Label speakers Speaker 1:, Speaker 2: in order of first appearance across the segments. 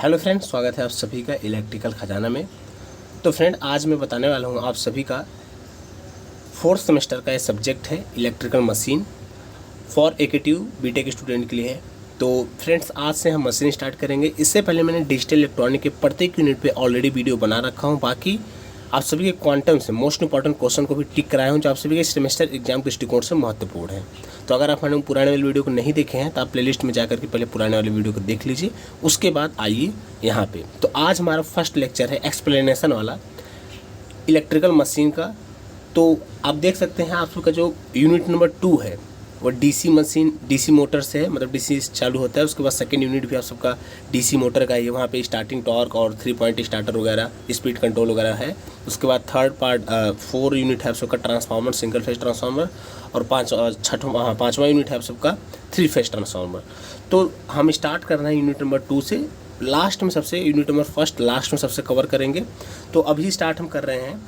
Speaker 1: Hello friends, स्वागत है आप सभी का इलेक्ट्रिकल खजाना में। तो फ्रेंड, आज मैं बताने वाला हूँ आप सभी का फोर्थ सेमेस्टर का ये सब्जेक्ट है इलेक्ट्रिकल मशीन फॉर एकेटिव बीटेक स्टूडेंट के लिए है। तो फ्रेंड्स, आज से हम मशीन स्टार्ट करेंगे। इससे पहले मैंने डिजिटल इलेक्ट्रॉनिक के प्रत्येक यूनिट पे ऑलरेडी वीडियो बना रखा हूँ। बाकी आप सभी के क्वांटम से मोस्ट इंपॉर्टेंट क्वेश्चन को भी टिक कराया हूँ, जो आप सभी के सेमेस्टर एग्जाम के दृष्टिकोण से महत्वपूर्ण है। तो अगर आप मैंने पुराने वाले वीडियो को नहीं देखे हैं तो आप प्लेलिस्ट में जाकर के पहले पुराने वाले वीडियो को देख लीजिए, उसके बाद आइए यहाँ पे। तो आज हमारा फर्स्ट लेक्चर है एक्सप्लेनेशन वाला इलेक्ट्रिकल मशीन का। तो आप देख सकते हैं, आप सबका जो यूनिट नंबर 2 है वो डीसी मशीन, डीसी मोटर से है, मतलब डीसी चालू होता है। उसके बाद सेकंड यूनिट भी आप सबका डीसी मोटर का है। वहाँ पे स्टार्टिंग टॉर्क और 3 पॉइंट स्टार्टर वगैरह, स्पीड कंट्रोल वगैरह है। उसके बाद थर्ड पार्ट 4 यूनिट है आप सबका ट्रांसफार्मर, सिंगल फेज ट्रांसफार्मर। और पाँचवा यूनिट है आप सबका 3 फेज ट्रांसफार्मर। तो हम स्टार्ट कर रहे हैं यूनिट नंबर 2 से। लास्ट में सबसे यूनिट नंबर फर्स्ट लास्ट में सबसे कवर करेंगे। तो अभी स्टार्ट हम कर रहे हैं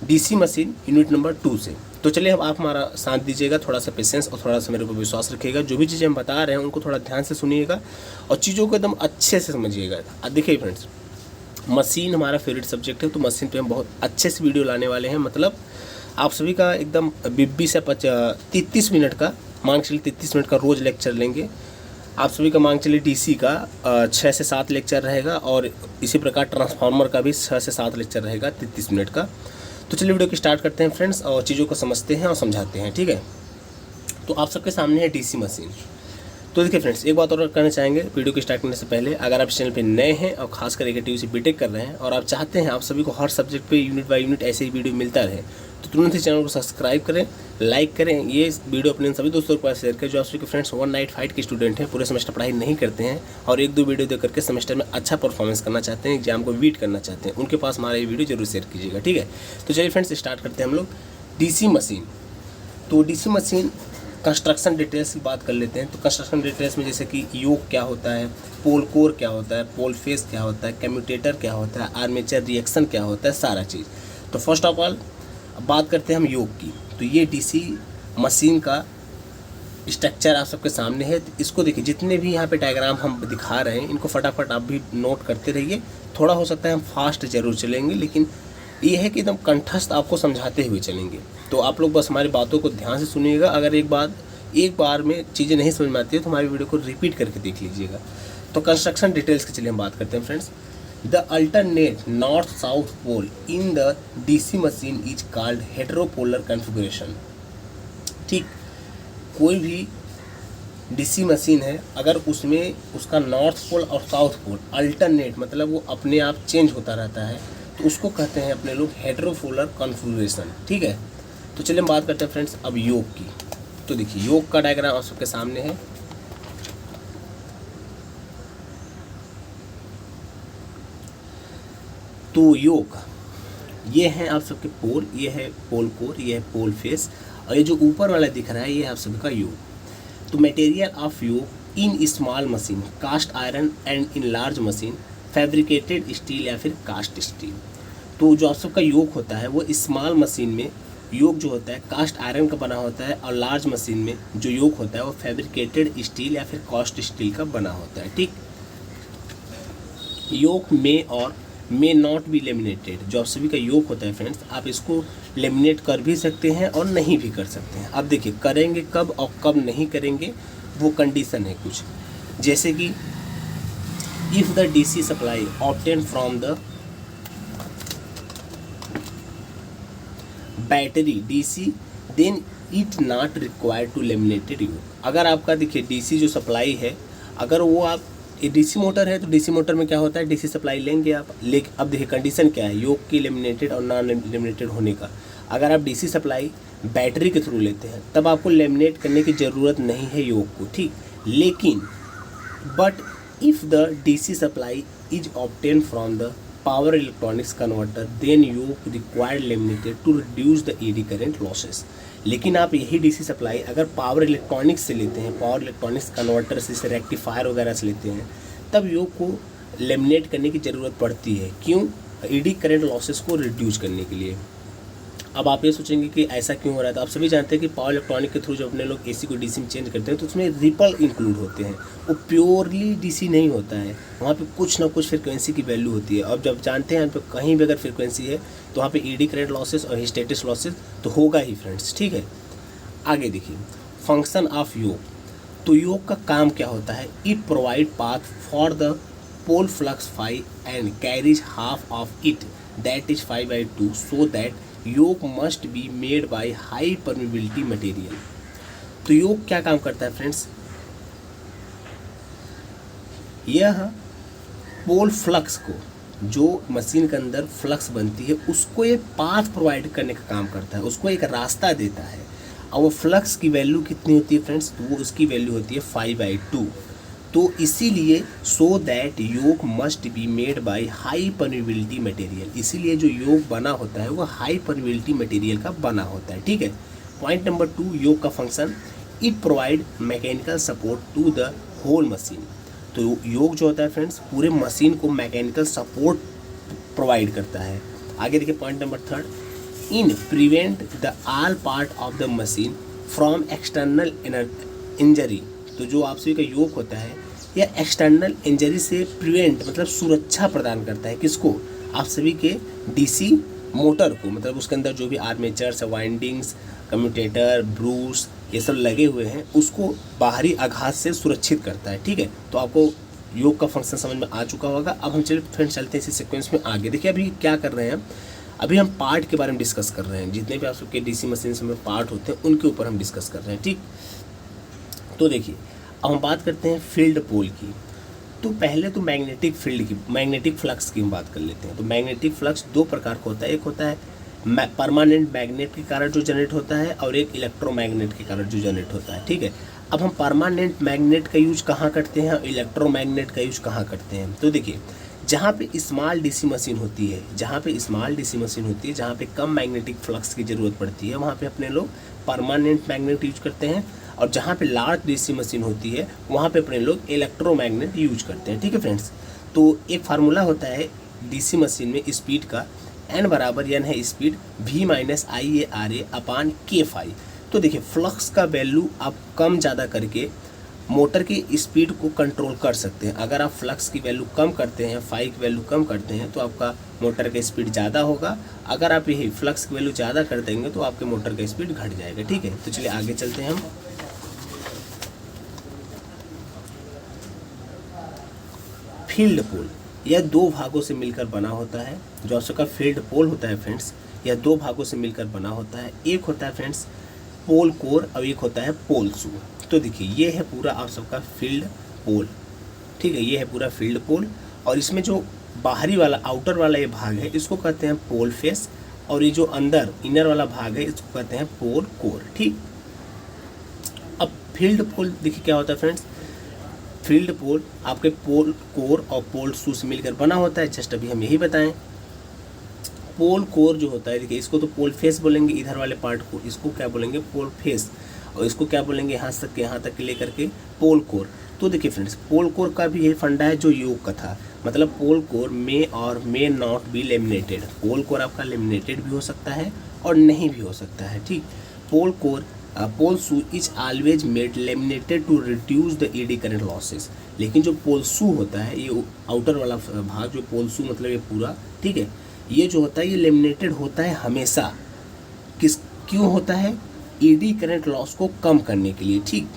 Speaker 1: डीसी मशीन यूनिट नंबर 2 से। तो चलिए, अब आप हमारा साथ दीजिएगा, थोड़ा सा पेशेंस और थोड़ा सा मेरे ऊपर विश्वास रखिएगा। जो भी चीज़ें हम बता रहे हैं उनको थोड़ा ध्यान से सुनिएगा और चीज़ों को एकदम अच्छे से समझिएगा। देखिए फ्रेंड्स, मशीन हमारा फेवरेट सब्जेक्ट है, तो मशीन पे हम बहुत अच्छे से वीडियो लाने वाले हैं। मतलब आप सभी का एकदम 20 से 33 मिनट का, मांग चलिए 33 मिनट का रोज़ लेक्चर लेंगे। आप सभी का मांग चलिए डीसी का 6 से 7 लेक्चर रहेगा और इसी प्रकार ट्रांसफार्मर का भी 6 से 7 लेक्चर रहेगा 33 मिनट का। तो चलिए वीडियो को स्टार्ट करते हैं फ्रेंड्स, और चीज़ों को समझते हैं और समझाते हैं, ठीक है। तो आप सबके सामने है डीसी मशीन। तो देखिए फ्रेंड्स, एक बात और करना चाहेंगे वीडियो को स्टार्ट करने से पहले, अगर आप चैनल पे नए हैं और खासकर एकेटिव से बीटेक कर रहे हैं और आप चाहते हैं आप सभी को हर सब्जेक्ट पे यूनिट बाय यूनिट ऐसे ही वीडियो मिलता रहे, तो तुरंत ही चैनल को सब्सक्राइब करें, लाइक करें। ये वीडियो अपने सभी दोस्तों के पास शेयर करें जो आप सभी के फ्रेंड्स 195 के स्टूडेंट हैं, पूरे सेमेस्टर पढ़ाई नहीं करते हैं और 1-2 वीडियो देख करके सेमेस्टर में अच्छा परफॉर्मेंस करना चाहते हैं, एग्जाम को बीट करना चाहते हैं। उनके पास हमारा ये वीडियो जरूर शेयर कीजिएगा, ठीक है। तो चलिए फ्रेंड्स, स्टार्ट करते हैं हम लोग डीसी मशीन। तो डीसी मशीन कंस्ट्रक्शन डिटेल्स की बात कर लेते हैं। तो कंस्ट्रक्शन डिटेल्स में जैसे कि योक क्या होता है, पोल कोर क्या होता है, पोल फेस क्या होता है, कम्यूटेटर क्या होता है, आर्मेचर रिएक्शन क्या होता है, सारा चीज़। तो फर्स्ट ऑफ ऑल बात करते हैं हम योक की। तो ये डीसी मशीन का स्ट्रक्चर आप सबके सामने है। इसको देखिए, जितने भी यहाँ पे डायग्राम हम दिखा रहे हैं इनको फटाफट आप भी नोट करते रहिए। थोड़ा हो सकता है हम फास्ट जरूर चलेंगे, लेकिन ये है कि एकदम कंठस्थ आपको समझाते हुए चलेंगे। तो आप लोग बस हमारी बातों को ध्यान से सुनिएगा। अगर एक बार में चीज़ें नहीं समझ में आती है तो हमारी वीडियो को रिपीट करके देख लीजिएगा। तो कंस्ट्रक्शन डिटेल्स की चलिए हम बात करते हैं friends. The alternate north south pole in the DC machine is called heteropolar configuration. ठीक, कोई भी डीसी मशीन है, अगर उसमें उसका नॉर्थ पोल और साउथ पोल अल्टरनेट, मतलब वो अपने आप चेंज होता रहता है, तो उसको कहते हैं अपने लोग हेटेरोपोलर कॉन्फ़िगरेशन, ठीक है। तो चलिए हम बात करते हैं फ्रेंड्स अब योक की। तो देखिए, योक का डायग्राम आप सबके सामने है। तो योक ये है आप सबके पोल, ये है पोल कोर, ये है पोल फेस, और ये जो ऊपर वाला दिख रहा है ये है आप सबका योक। तो material of yoke in small machine, cast iron, and in large machine fabricated steel या फिर कास्ट स्टील। तो जो आप सबका योक होता है वो स्मॉल मशीन में योक जो होता है कास्ट आयरन का बना होता है, और लार्ज मशीन में जो योक होता है वो फैब्रिकेटेड स्टील या फिर कास्ट स्टील का बना होता है, ठीक। योक मे नॉट बी लेमिनेटेड। जो आप सभी का योक होता है फ्रेंड्स, आप इसको लेमिनेट कर भी सकते हैं और नहीं भी कर सकते हैं। अब देखिए, करेंगे कब और कब नहीं करेंगे वो कंडीशन है कुछ, जैसे कि if the DC supply obtain from the battery DC then it not required to laminated yoke. अगर आपका देखिए डीसी जो सप्लाई है, अगर वो आप डीसी मोटर है तो डीसी मोटर में क्या होता है, डीसी सप्लाई लेंगे आप, लेकिन अब देखिए कंडीशन क्या है योक की लेमिनेटेड और नॉन लेमिनेटेड होने का। अगर आप डीसी सप्लाई बैटरी के थ्रू लेते हैं तब आपको लेमिनेट करने की ज़रूरत नहीं है योक को, ठीक। लेकिन but if the DC supply is obtain from the power electronics converter then yoke required laminated to reduce the eddy current losses. लेकिन आप यही डीसी सप्लाई अगर पावर इलेक्ट्रॉनिक्स से लेते हैं, पावर इलेक्ट्रॉनिक्स कन्वर्टर से, जैसे रेक्टिफायर वगैरह से लेते हैं, तब योक को लेमिनेट करने की ज़रूरत पड़ती है। क्यों? एडी करेंट लॉसेस को रिड्यूस करने के लिए। अब आप ये सोचेंगे कि ऐसा क्यों हो रहा है, तो आप सभी जानते हैं कि पावर इलेक्ट्रॉनिक के थ्रू जब अपने लोग एसी को डीसी में चेंज करते हैं तो उसमें रिपल इंक्लूड होते हैं, वो प्योरली डीसी नहीं होता है, वहाँ पे कुछ ना कुछ फ्रिक्वेंसी की वैल्यू होती है। अब जब जानते हैं यहाँ पे कहीं भी अगर फ्रिक्वेंसी है तो वहाँ पे ईडी करंट लॉसेस और हिस्टैरिसीस लॉसेस तो होगा ही फ्रेंड्स, ठीक है। आगे देखिए फंक्शन ऑफ योग, तो योग का काम क्या होता है, it provide path for the pole flux phi and carries half of it that is 5/2 so that yoke must be made by high permeability material. तो योग क्या काम करता है फ्रेंड्स, यह पोल फ्लक्स को, जो मशीन के अंदर फ्लक्स बनती है उसको ये पाथ प्रोवाइड करने का काम करता है, उसको एक रास्ता देता है। और वो फ्लक्स की वैल्यू कितनी होती है फ्रेंड्स, तो वो उसकी वैल्यू होती है 5/2। तो इसीलिए सो that yoke must be made by high permeability material, इसीलिए जो योग बना होता है वो हाई परमिबिलिटी मटेरियल का बना होता है, ठीक है। पॉइंट नंबर 2, योग का function, it provide mechanical support to the whole machine. तो योग जो होता है फ्रेंड्स पूरे मशीन को मैकेनिकल सपोर्ट प्रोवाइड करता है। आगे देखिए point number 3, in prevent the all part of the machine from external injury. तो जो आप सभी का योग होता है यह एक्सटर्नल इंजरी से प्रिवेंट मतलब सुरक्षा प्रदान करता है, किसको, आप सभी के डीसी मोटर को, मतलब उसके अंदर जो भी आर्मेचर्स, वाइंडिंग्स, कम्यूटेटर, ब्रूस ये सब लगे हुए हैं उसको बाहरी आघात से सुरक्षित करता है, ठीक है। तो आपको योग का फंक्शन समझ में आ चुका होगा। अब हम फ्रेंड्स चलते हैं इसी सीक्वेंस में आगे। देखिए अभी क्या कर रहे हैं, अभी हम पार्ट के बारे में डिस्कस कर रहे हैं, जितने भी आप सबके डीसी मशीन में पार्ट होते हैं उनके ऊपर हम डिस्कस कर रहे हैं, ठीक। तो देखिए अब हम बात करते हैं फील्ड पोल की। तो पहले तो मैग्नेटिक फील्ड की, मैग्नेटिक फ्लक्स की हम बात कर लेते हैं। तो मैग्नेटिक फ्लक्स दो प्रकार का होता है, एक होता है परमानेंट मैग्नेट के कारण जो जनरेट होता है और एक इलेक्ट्रोमैग्नेट के कारण जो जनरेट होता है, ठीक है। अब हम परमानेंट मैग्नेट का यूज कहाँ करते हैं और इलेक्ट्रोमैग्नेट का यूज कहाँ करते हैं, तो देखिए जहाँ पे स्मॉल डीसी मशीन होती है, जहाँ पे स्मॉल डीसी मशीन होती है, जहाँ पे कम मैग्नेटिक फ्लक्स की ज़रूरत पड़ती है, वहाँ पे अपने लोग परमानेंट मैग्नेट यूज करते हैं। और जहाँ पे लार्ज डीसी मशीन होती है वहाँ पे अपने लोग इलेक्ट्रोमैग्नेट यूज करते हैं, ठीक है फ्रेंड्स। तो एक फार्मूला होता है डीसी मशीन में स्पीड का, n बराबर n है स्पीड v - IARA अपान k∅। तो देखिए फ्लक्स का वैल्यू आप कम ज़्यादा करके मोटर की स्पीड को कंट्रोल कर सकते हैं। अगर आप फ्लक्स की वैल्यू कम करते हैं, फाई की वैल्यू कम करते हैं तो आपका मोटर का स्पीड ज़्यादा होगा। अगर आप यही फ्लक्स की वैल्यू ज़्यादा कर देंगे तो आपके मोटर का स्पीड घट जाएगा, ठीक है। तो चलिए आगे चलते हैं हम। फील्ड पोल यह दो भागों से मिलकर बना होता है। जो आप सबका फील्ड पोल होता है फ्रेंड्स यह दो भागों से मिलकर बना होता है। एक होता है फ्रेंड्स पोल कोर और एक होता है पोल शू। तो देखिए ये है पूरा आप सबका फील्ड पोल, ठीक है, ये है पूरा फील्ड पोल। और इसमें जो बाहरी वाला आउटर वाला ये भाग है इसको कहते हैं पोल फेस, और ये जो अंदर इनर वाला भाग है इसको कहते हैं पोल कोर, ठीक। अब फील्ड पोल देखिए क्या होता है फ्रेंड्स, फील्ड पोल आपके पोल कोर और पोल शू से मिलकर बना होता है, जस्ट अभी हम यही बताएं। पोल कोर जो होता है देखिए इसको तो पोल फेस बोलेंगे, इधर वाले पार्ट को इसको क्या बोलेंगे पोल फेस, और इसको क्या बोलेंगे यहाँ तक लेकर के पोल कोर। तो देखिए फ्रेंड्स पोल कोर का भी यही फंडा है जो योग का था, मतलब पोल कोर मे और may not be laminated. Pole core आपका लेमिनेटेड भी हो सकता है और नहीं भी हो सकता है, ठीक। Pole core pole shoe is always made laminated to reduce the eddy current losses. लेकिन जो पोल शू होता है ये आउटर वाला भाग जो पोल शू मतलब ये पूरा, ठीक है, ये जो होता है ये लेमिनेटेड होता है हमेशा। क्यों होता है, ईडी करंट लॉस को कम करने के लिए, ठीक।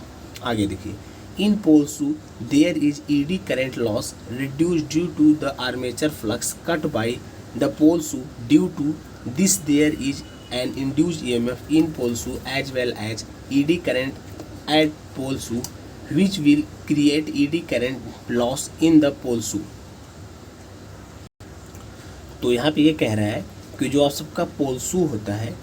Speaker 1: आगे देखिए in pole shoe there is eddy current loss reduce due to the armature flux cut by the pole shoe. Due to this there is an induced EMF in pole shoe as well as ED current at pole shoe which will create ED current loss in the pole shoe। तो यहाँ पे ये कह रहा है कि जो आप सबका पोल शू होता है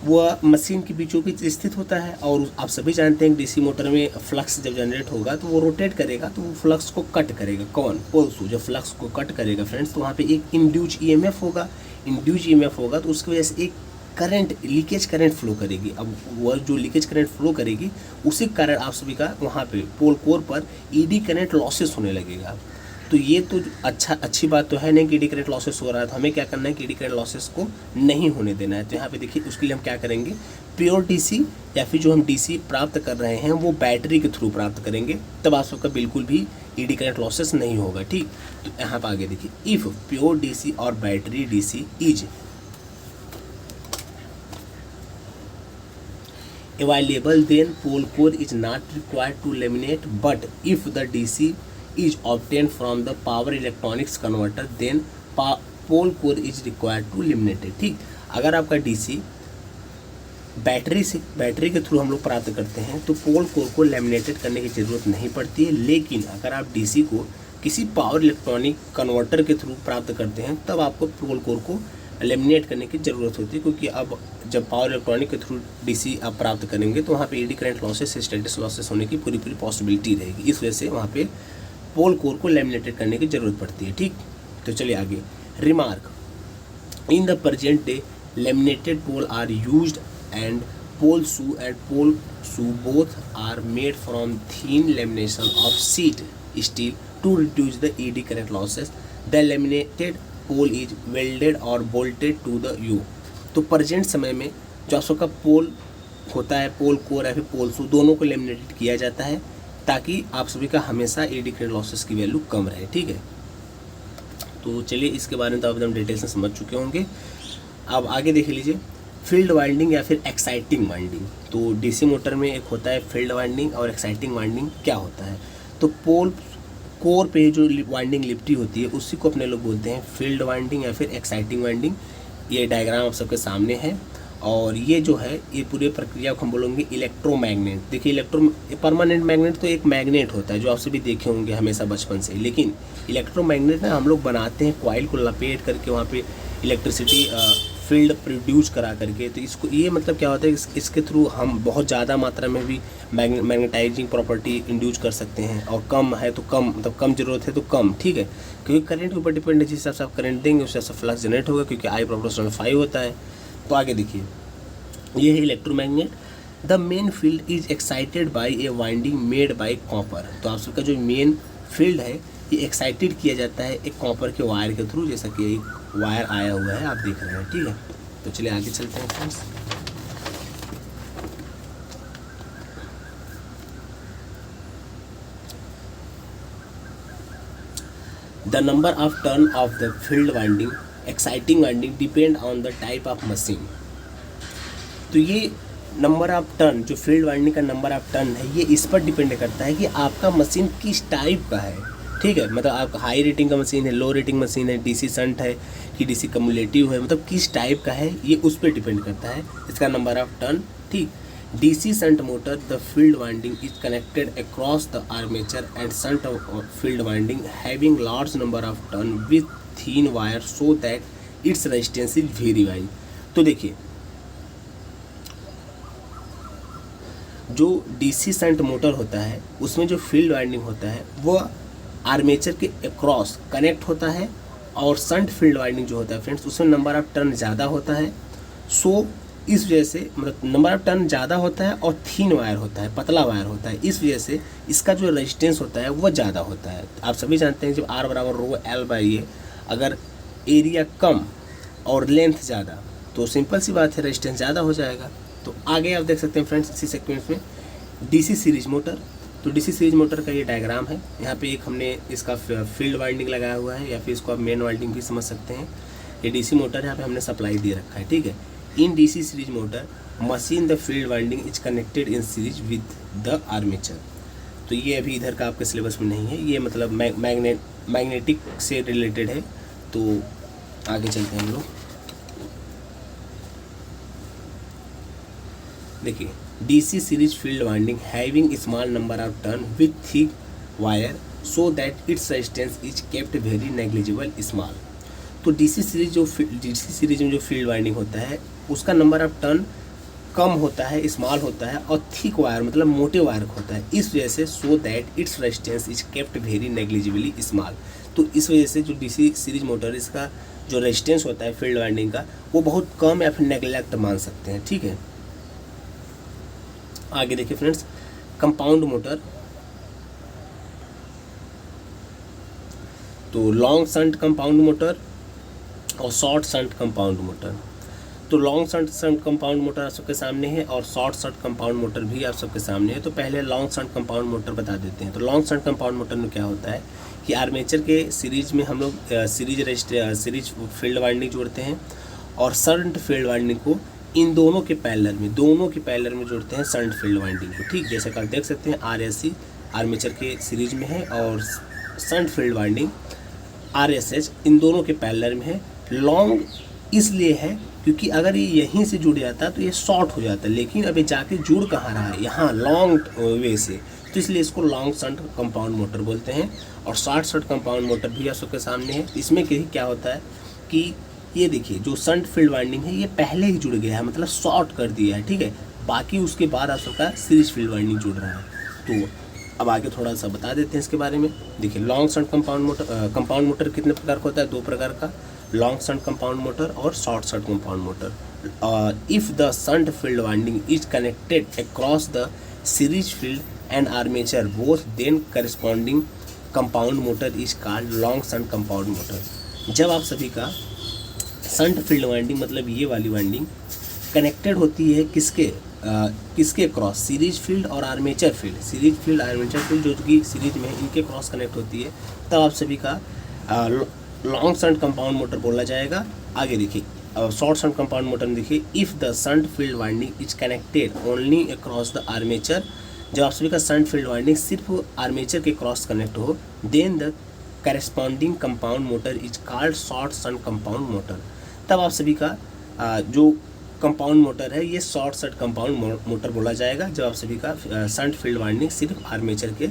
Speaker 1: वह मशीन के बीचों बीच स्थित होता है, और आप सभी जानते हैं डीसी मोटर में फ्लक्स जब जनरेट होगा तो वो रोटेट करेगा तो वो फ्लक्स को कट करेगा। कौन, पोल शू जब फ्लक्स को कट करेगा फ्रेंड्स तो वहाँ पे एक इंड्यूस EMF होगा। इंड्यूस EMF होगा तो उसकी वजह से एक करंट, लीकेज करंट फ्लो करेगी। अब वह जो लीकेज करंट फ्लो करेगी उसी कारण आप सभी का वहाँ पे पोल कोर पर ईडी करंट लॉसेस होने लगेगा। तो ये तो अच्छी बात तो है नहीं कि ईडी करंट लॉसेस हो रहा है, तो हमें क्या करना है कि ईडी करंट लॉसेस को नहीं होने देना है। तो यहाँ पे देखिए उसके लिए हम क्या करेंगे, प्योर डीसी या फिर जो हम डीसी प्राप्त कर रहे हैं वो बैटरी के थ्रू प्राप्त करेंगे, तब आप सबका बिल्कुल भी ईडी करंट लॉसेस नहीं होगा। ठीक, तो यहाँ पर आगे देखिए, इफ़ प्योर डीसी और battery DC is available, then pole core is not required to laminate, but if the DC is obtained from the power electronics converter, then pole core is required to laminate it। ठीक, अगर आपका DC battery के through हम लोग प्राप्त करते हैं तो पोल कोर को लैमिनेटेड करने की ज़रूरत नहीं पड़ती है, लेकिन अगर आप डीसी को किसी पावर इलेक्ट्रॉनिक कन्वर्टर के थ्रू प्राप्त करते हैं तब आपको पोल कोर को लेमिनेट करने की ज़रूरत होती है, क्योंकि अब जब पावर इलेक्ट्रॉनिक के थ्रू डीसी आप प्राप्त करेंगे तो वहाँ पे ED current losses, hysteresis losses होने की पूरी पॉसिबिलिटी रहेगी। इस वजह से वहाँ पे पोल कोर को लेमिनेटेड करने की ज़रूरत पड़ती है। ठीक, तो चलिए आगे। Remark, in the present day laminated pole are used and pole shoe both are made from thin lamination of sheet steel to reduce the ED current losses. The laminated pole is welded or bolted to the U। तो present समय में जो आप सबका पोल होता है, pole core या फिर पोल शू, दोनों को लेमिनेटेड किया जाता है ताकि आप सभी का हमेशा ED करंट लॉसेस की वैल्यू कम रहे। ठीक है, तो चलिए इसके बारे में तो आप एकदम डिटेल से समझ चुके होंगे। अब आगे देख लीजिए, फील्ड वाइंडिंग या फिर एक्साइटिंग वाइंडिंग। तो डीसी मोटर में एक होता है फील्ड वाइंडिंग और एक्साइटिंग वाइंडिंग क्या होता है, तो पोल कोर पे जो वाइंडिंग लिपटी होती है उसी को अपने लोग बोलते हैं फील्ड वाइंडिंग या फिर एक्साइटिंग वाइंडिंग। ये डायग्राम आप सबके सामने है, और ये जो है ये पूरी प्रक्रिया को हम बोलेंगे इलेक्ट्रोमैग्नेट। देखिए परमानेंट मैग्नेट तो एक मैग्नेट होता है जो आप सभी देखे होंगे हमेशा बचपन से, लेकिन इलेक्ट्रोमैग्नेट ना हम लोग बनाते हैं कॉइल को लपेट करके वहाँ पे इलेक्ट्रिसिटी फील्ड प्रोड्यूस करा करके। तो इसको ये मतलब क्या होता है, इसके थ्रू हम बहुत ज़्यादा मात्रा में भी मैग्नेटाइजिंग प्रॉपर्टी इंड्यूस कर सकते हैं, और कम है तो कम, मतलब कम ज़रूरत है तो कम। ठीक है, क्योंकि करंट के ऊपर डिपेंड है, जिस हिसाब से आप करंट देंगे उस हिसाब से फ्लक्स जनरेट होगा, क्योंकि I प्रोपोर्शनल 5 होता है। तो आगे देखिए, ये है electromagnet. The main field is excited by A winding made by copper. तो आप सबका जो मेन फील्ड है ये एक्साइटेड किया जाता है एक कॉपर के वायर के थ्रू, जैसा कि एक वायर आया हुआ है आप देख रहे हैं। ठीक है, तो चलिए आगे चलते हैं friends. The number of turn off the field winding exciting winding depend on the type of machine. तो ये नंबर ऑफ टर्न, जो फील्ड वाइंडिंग का नंबर ऑफ टर्न है, ये इस पर डिपेंड करता है कि आपका मशीन किस टाइप का है। ठीक है, मतलब आपका हाई रेटिंग का मशीन है, लो रेटिंग मशीन है, डीसी शंट है कि डीसी कम्युलेटिव है, मतलब किस टाइप का है ये उस पर डिपेंड करता है इसका नंबर ऑफ टर्न। ठीक, DC shunt motor the field winding is connected across the armature and shunt field winding having large number of turn with thin wire so that its resistance is very wide. तो देखिए, जो DC shunt motor होता है उसमें जो field winding होता है वो आर्मेचर के अक्रॉस कनेक्ट होता है, और शंट फील्ड वाइंडिंग जो होता है फ्रेंड्स उसमें नंबर ऑफ टर्न ज़्यादा होता है। सो इस वजह से मतलब नंबर ऑफ टर्न ज़्यादा होता है और थीन वायर होता है, पतला वायर होता है, इस वजह से इसका जो रेजिस्टेंस होता है वो ज़्यादा होता है। आप सभी जानते हैं जब R बराबर रो L बाई ए, अगर एरिया कम और लेंथ ज़्यादा तो सिंपल सी बात है रेजिस्टेंस ज़्यादा हो जाएगा। तो आगे आप देख सकते हैं फ्रेंड्स इसी सीक्वेंस में डीसी सीरीज मोटर। तो डीसी सीरीज मोटर का ये डायग्राम है, यहाँ पे एक हमने इसका फील्ड वाइंडिंग लगाया हुआ है, या फिर इसको आप मेन वाइंडिंग भी समझ सकते हैं। ये डीसी मोटर यहाँ पे हमने सप्लाई दे रखा है। ठीक है, in DC series motor machine the field winding is connected in series with the armature. तो ये अभी इधर का आपके सिलेबस में नहीं है, ये मतलब मैग्नेटिक से रिलेटेड है। तो आगे चलते हैं हम लोग। देखिए, DC series field winding having small number of turn with thick wire so that its resistance is kept very negligible small. तो डीसी सीरीज में जो फील्ड वाइंडिंग होता है उसका नंबर ऑफ टर्न कम होता है, स्मॉल होता है, और थिक वायर मतलब मोटे वायर होता है, इस वजह से so that its resistance is kept very negligibly small. तो इस वजह से जो डीसी सीरीज मोटर इसका जो रेजिस्टेंस होता है फील्ड वाइंडिंग का वो बहुत कम या फिर नेग्लेक्ट मान सकते हैं। ठीक है, आगे देखिए फ्रेंड्स, कंपाउंड मोटर। तो लॉन्ग शंट कंपाउंड मोटर और शॉर्ट शंट कंपाउंड मोटर। तो लॉन्ग शंट कंपाउंड मोटर आप सबके सामने है और शॉर्ट शंट कंपाउंड मोटर भी आप सबके सामने है। तो पहले लॉन्ग शंट कंपाउंड मोटर बता देते हैं। तो लॉन्ग शंट कंपाउंड मोटर में क्या होता है कि आर्मेचर के सीरीज में हम लोग सीरीज फील्ड वाइंडिंग जोड़ते हैं और शंट फील्ड वाइंडिंग को इन दोनों के पैरेलल में जोड़ते हैं शंट फील्ड वाइंडिंग को। ठीक, जैसे कि आप देख सकते हैं RSC आर्मेचर के सीरीज में है और शंट फील्ड वाइंडिंग RSH इन दोनों के पैरेलल में है। लॉन्ग इसलिए है क्योंकि अगर ये यहीं से जुड़ जाता तो ये शॉर्ट हो जाता, लेकिन अभी जाके जुड़ कहाँ रहा है, यहाँ लॉन्ग वे से, तो इसलिए इसको लॉन्ग शंट कंपाउंड मोटर बोलते हैं। और शॉर्ट शंट कंपाउंड मोटर भी आप सबके सामने है। इसमें क्या होता है कि ये देखिए जो शंट फील्ड वाइंडिंग है ये पहले ही जुड़ गया है, मतलब शॉर्ट कर दिया है। ठीक है, बाकी उसके बाद आप सबका सीरीज फील्ड वाइंडिंग जुड़ रहा है। तो अब आगे थोड़ा सा बता देते हैं इसके बारे में। देखिए लॉन्ग शंट कंपाउंड मोटर कितने प्रकार का होता है? 2 प्रकार का, लॉन्ग शंट कंपाउंड मोटर और short shunt compound motor. If the shunt field winding is connected across the series field and armature both, then corresponding compound motor is called long shunt compound motor. जब आप सभी का shunt field winding मतलब ये वाली winding connected होती है किसके क्रॉस, सीरीज फील्ड और armature field, series field armature field जो कि सीरीज में है इनके क्रॉस कनेक्ट होती है, तब आप सभी का लॉन्ग शंट कंपाउंड मोटर बोला जाएगा। आगे देखिए शॉर्ट शंट कंपाउंड मोटर में देखिए, if the shunt field winding is connected only across the armature, जब आप सभी का शंट फील्ड वाइंडिंग सिर्फ आर्मेचर के क्रॉस कनेक्ट हो, then the corresponding compound motor is called short shunt compound motor. तब आप सभी का जो कंपाउंड मोटर है ये शॉर्ट शंट कंपाउंड मोटर बोला जाएगा, जब आप सभी का शंट फील्ड वाइंडिंग सिर्फ आर्मेचर के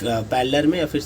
Speaker 1: पैरेलल में या फिर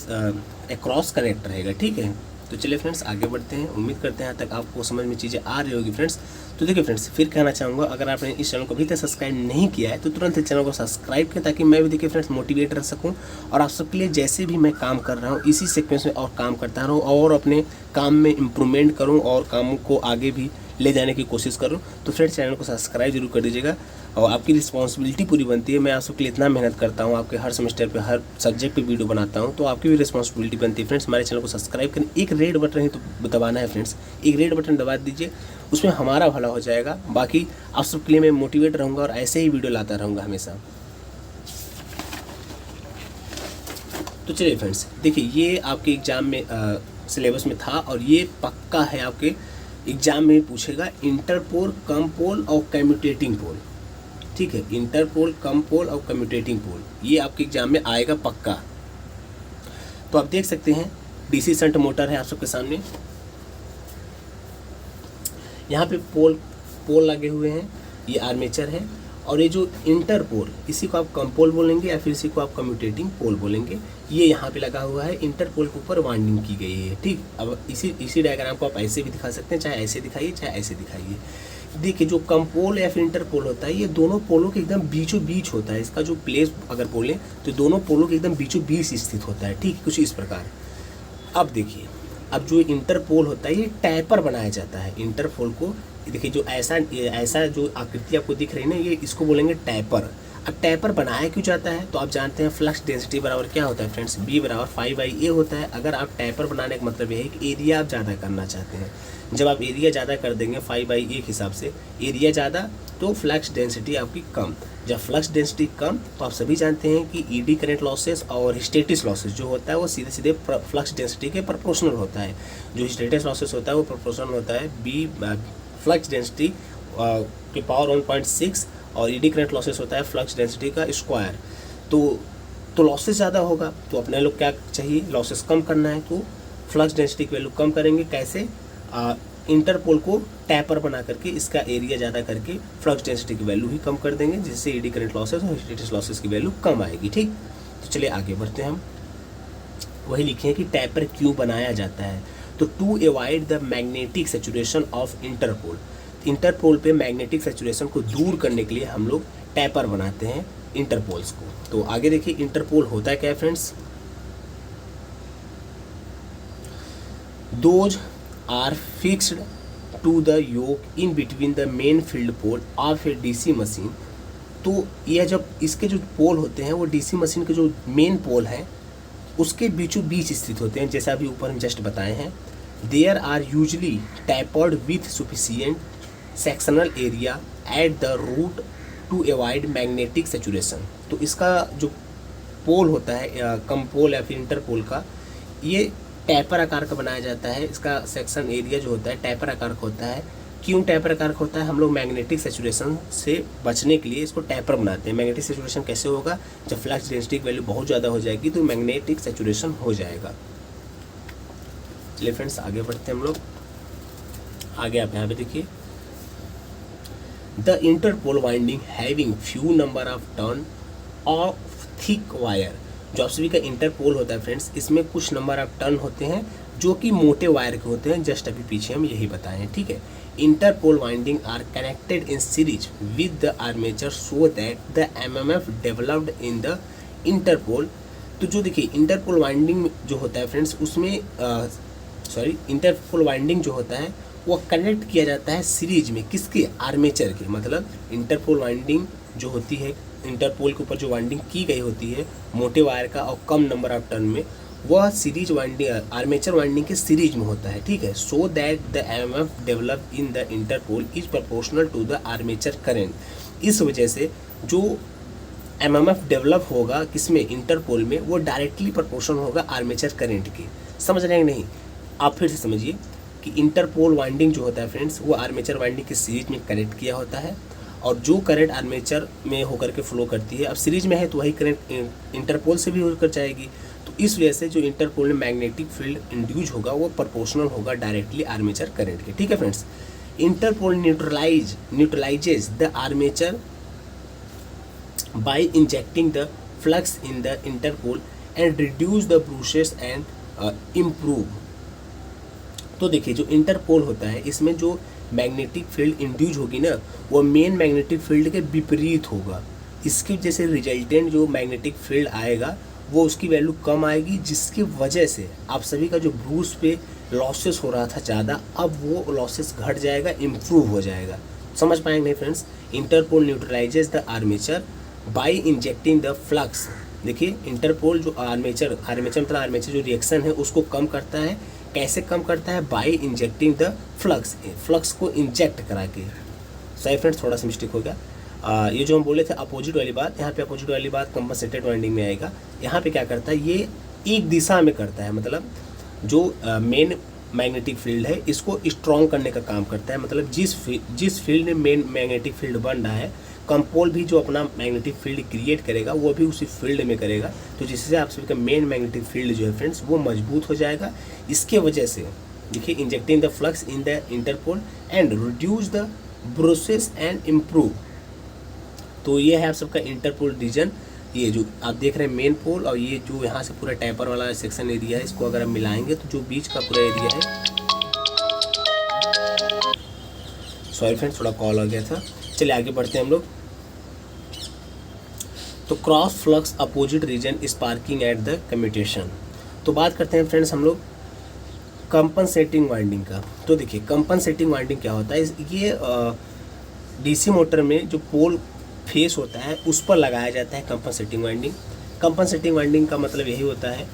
Speaker 1: अक्रॉस कनेक्ट रहेगा। ठीक है, तो चलिए फ्रेंड्स आगे बढ़ते हैं। उम्मीद करते हैं यहाँ तक आपको समझ में चीज़ें आ रही होगी फ्रेंड्स। तो देखिए फ्रेंड्स फिर कहना चाहूँगा, अगर आपने इस चैनल को अभी तक सब्सक्राइब नहीं किया है तो तुरंत इस चैनल को सब्सक्राइब करें, ताकि मैं भी देखिए फ्रेंड्स मोटिवेट रह सकूँ और आप सबके लिए जैसे भी मैं काम कर रहा हूँ इसी सीक्वेंस में और काम करता रहूँ और अपने काम में इम्प्रूवमेंट करूँ और काम को आगे भी ले जाने की कोशिश करूँ। तो फ्रेंड्स चैनल को सब्सक्राइब जरूर कर दीजिएगा और आपकी रिस्पॉन्सिबिलिटी पूरी बनती है। मैं आप सबके लिए इतना मेहनत करता हूँ, आपके हर सेमेस्टर पे हर सब्जेक्ट पे वीडियो बनाता हूँ, तो आपकी भी रिस्पॉन्सिबिलिटी बनती है फ्रेंड्स। हमारे चैनल को सब्सक्राइब करें, एक रेड बटन है तो दबाना है फ्रेंड्स, एक रेड बटन दबा दीजिए, उसमें हमारा भला हो जाएगा। बाकी आप सबके लिए मैं मोटिवेट रहूँगा और ऐसे ही वीडियो लाता रहूँगा हमेशा। तो चलिए फ्रेंड्स देखिए, ये आपके एग्जाम में सिलेबस में था और ये पक्का है आपके एग्जाम में पूछेगा, इंटरपोल, कम पोल और कम्यूटेटिंग पोल। ठीक है, इंटरपोल, कम पोल और कम्यूटेटिंग पोल, ये आपके एग्जाम में आएगा पक्का। तो आप देख सकते हैं डीसी शंट मोटर है आप सबके सामने, यहाँ पे पोल लगे हुए हैं, ये आर्मेचर है, और ये जो इंटरपोल इसी को आप कम पोल बोलेंगे या फिर इसी को आप कम्यूटेटिंग पोल बोलेंगे, ये यहाँ पे लगा हुआ है, इंटरपोल के ऊपर वाइंडिंग की गई है। ठीक, अब इसी डायग्राम को आप ऐसे भी दिखा सकते हैं, चाहे ऐसे दिखाइए चाहे ऐसे दिखाइए। देखिए जो कम पोल या फिर इंटरपोल होता है ये दोनों पोलों के एकदम बीचों बीच होता है, इसका जो प्लेस अगर बोलें तो दोनों पोलों के एकदम बीचों बीच स्थित होता है। ठीक, कुछ इस प्रकार। अब देखिए, अब जो इंटरपोल होता है ये टैपर बनाया जाता है। इंटरपोल को देखिए जो ऐसा जो आकृति आपको दिख रही है ना, ये इसको बोलेंगे टैपर। अब टैपर बनाया क्यों जाता है, तो आप जानते हैं फ्लक्स डेंसिटी बराबर क्या होता है फ्रेंड्स, B बराबर 5/A होता है। अगर आप टैपर बनाने का मतलब ये है कि एरिया आप ज़्यादा करना चाहते हैं, जब आप एरिया ज़्यादा कर देंगे 5/A के हिसाब से, एरिया ज़्यादा तो फ्लक्स डेंसिटी आपकी कम। जब फ्लक्स डेंसिटी कम तो आप सभी जानते हैं कि ईडी करंट लॉसेस और हिस्टेटिस लॉसेस जो होता है वो सीधे सीधे फ्लक्स डेंसिटी के प्रोपोर्शनल होता है। जो हिस्टेटिस लॉसेस होता है वो प्रोपोर्शनल होता है B फ्लक्स डेंसिटी के पावर 1.6 और ईडी करंट लॉसेस होता है फ्लक्स डेंसिटी का स्क्वायर। तो लॉसेस ज़्यादा होगा तो अपने लोग क्या चाहिए, लॉसेस कम करना है, तो फ्लक्स डेंसिटी की वैल्यू कम करेंगे। कैसे, इंटरपोल को टैपर बना करके इसका एरिया ज़्यादा करके फ्लक्स डेंसिटी की वैल्यू ही कम कर देंगे, जिससे ईडी करंट लॉसेस और हिस्टेटिस लॉसेस की वैल्यू कम आएगी। ठीक, तो चलिए आगे बढ़ते हैं। हम वही लिखे हैं कि टैपर क्यों बनाया जाता है, तो to avoid the magnetic saturation of interpole. Interpole पे मैग्नेटिक सैचुरेशन को दूर करने के लिए हम लोग टैपर बनाते हैं इंटरपोल्स को। तो आगे देखिए इंटरपोल होता है क्या friends, those are fixed to the yoke in between the main field pole of a DC machine. तो यह जब इसके जो पोल होते हैं वो डीसी मशीन के जो मेन पोल हैं उसके बीचों बीच स्थित होते हैं, जैसा अभी ऊपर हम जस्ट बताए हैं। There are usually tapered with sufficient sectional area at the root to avoid magnetic saturation. तो इसका जो पोल होता है, कम पोल या फिर इंटरपोल का, ये टैपर आकार का बनाया जाता है। इसका सेक्शन एरिया जो होता है टैपर आकार का होता है। क्यों टैपर आकार का होता है? हम लोग मैग्नेटिक सेचुरेशन से बचने के लिए इसको टैपर बनाते हैं। मैग्नेटिक सेचुरेशन कैसे होगा? जब फ्लक्स डेंसिटी की वैल्यू बहुत ज़्यादा हो जाएगी तो मैग्नेटिक सेचुरेशन हो जाएगा। चलिए फ्रेंड्स आगे बढ़ते हैं हम लोग। आगे आप यहाँ पे देखिए, the Interpol winding having few number of turn off thick wire. जो आप सभी का इंटरपोल होता है फ्रेंड्स, इसमें कुछ नंबर ऑफ टर्न होते हैं जो कि मोटे वायर के होते हैं। जस्ट अभी पीछे हम यही बताए हैं, ठीक है। Interpole winding are connected in series with the armature so that the MMF developed in the interpole. तो जो देखिए इंटरपोल वाइंडिंग जो होता है फ्रेंड्स, उसमें इंटरपोल वाइंडिंग जो होता है वो कनेक्ट किया जाता है सीरीज में, किसके? आर्मेचर के। मतलब इंटरपोल वाइंडिंग जो होती है, इंटरपोल के ऊपर जो वाइंडिंग की गई होती है मोटे वायर का और कम नंबर ऑफ टर्न में, वह सीरीज वाइंडिंग आर्मेचर वाइंडिंग के सीरीज में होता है, ठीक है। So that the MMF develop in the interpole is proportional to the armature current. इस वजह से जो एमएमएफ डेवलप होगा किसमें? इंटरपोल में, वो डायरेक्टली प्रोपोर्शनल होगा आर्मेचर करंट के। समझ रहे हैं नहीं? आप फिर से समझिए कि इंटरपोल वाइंडिंग जो होता है फ्रेंड्स, वो आर्मेचर वाइंडिंग के सीरीज में कनेक्ट किया होता है, और जो करंट आर्मेचर में होकर के फ्लो करती है, अब सीरीज में है तो वही करंट इंटरपोल से भी होकर जाएगी। तो इस वजह से जो इंटरपोल में मैग्नेटिक फील्ड इंड्यूज होगा वो प्रोपोर्शनल होगा डायरेक्टली आर्मेचर करंट के, ठीक है friends. Interpole neutralises the armature by injecting the flux in the interpole and reduce the brushes and improve. तो देखिए जो इंटरपोल होता है, इसमें जो मैग्नेटिक फील्ड इंड्यूज होगी ना, वो मेन मैग्नेटिक फील्ड के विपरीत होगा। इसकी जैसे रिजल्टेंट जो मैग्नेटिक फील्ड आएगा वो उसकी वैल्यू कम आएगी, जिसकी वजह से आप सभी का जो ब्रूस पे लॉसेस हो रहा था ज़्यादा, अब वो लॉसेस घट जाएगा, इम्प्रूव हो जाएगा। समझ पाएंगे नहीं friends? Interpole neutralises the armature by injecting the flux. देखिए इंटरपोल जो आर्मेचर मतलब आर्मेचर जो रिएक्शन है उसको कम करता है। कैसे कम करता है? बाय इंजेक्टिंग द फ्लक्स को इंजेक्ट करा के। सही फ्रेंड्स, थोड़ा सा मिस्टेक हो गया। ये जो हम बोले थे अपोजिट वाली बात, यहाँ पे अपोजिट वाली बात कंपनसेटेड वाइंडिंग में आएगा। यहाँ पे क्या करता है? ये एक दिशा में करता है, मतलब जो मेन मैग्नेटिक फील्ड है इसको स्ट्रॉन्ग करने का काम करता है। मतलब जिस फील्ड में मेन मैग्नेटिक फील्ड बन रहा है, कंपोल भी जो अपना मैग्नेटिक फील्ड क्रिएट करेगा वो भी उसी फील्ड में करेगा, तो जिससे आप सभी का मेन मैग्नेटिक फील्ड जो है फ्रेंड्स वो मजबूत हो जाएगा। इसके वजह से देखिए injecting the flux in the interpole and reduce the brushes and improve. तो ये है आप सबका इंटरपोल रीजन। ये जो आप देख रहे हैं मेन पोल, और ये जो यहाँ से पूरा टैपर वाला सेक्शन एरिया है, इसको अगर हम मिलाएंगे तो जो बीच का पूरा एरिया है, सॉरी फ्रेंड्स थोड़ा कॉल आ गया था। चलिए आगे बढ़ते हैं हम लोग। तो cross flux opposite reason sparking at the commutation. तो बात करते हैं फ्रेंड्स हम लोग कंपनसेटिंग वाइंडिंग का। तो देखिए कंपनसेटिंग वाइंडिंग क्या होता है? ये डीसी मोटर में जो पोल फेस होता है उस पर लगाया जाता है कंपनसेटिंग वाइंडिंग। कंपनसेटिंग वाइंडिंग का मतलब यही होता है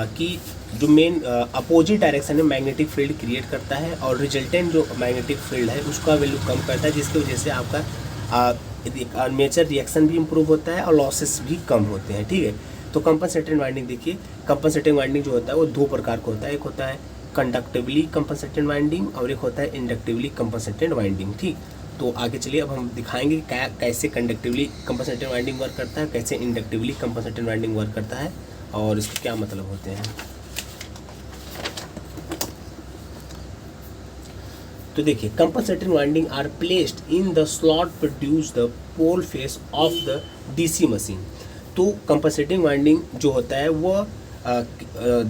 Speaker 1: कि जो मेन अपोजिट डायरेक्शन में मैग्नेटिक फील्ड क्रिएट करता है और रिजल्टेंट जो मैग्नेटिक फील्ड है उसका वैल्यू कम करता है, जिसकी वजह से आपका आर्मेचर रिएक्शन भी इम्प्रूव होता है और लॉसेस भी कम होते हैं, ठीक है। तो कंपनसेटेड वाइंडिंग देखिए, कंपनसेटिंग वाइंडिंग जो होता है वो दो प्रकार का होता है। एक होता है कंडक्टिवली कंपनसेटेड वाइंडिंग और एक होता है इंडक्टिवली कंपनसेटेड वाइंडिंग, ठीक। तो आगे चलिए अब हम दिखाएंगे कैसे कंडक्टिवली कंपनसेटेड वाइंडिंग वर्क करता है, कैसे इंडक्टिवली कंपनसेटेड वाइंडिंग वर्क करता है और इसके क्या मतलब होते हैं। तो देखिए compensating winding are placed in the slot produce the pole face of the DC machine. तो कंपनसेटिंग वाइंडिंग जो होता है वो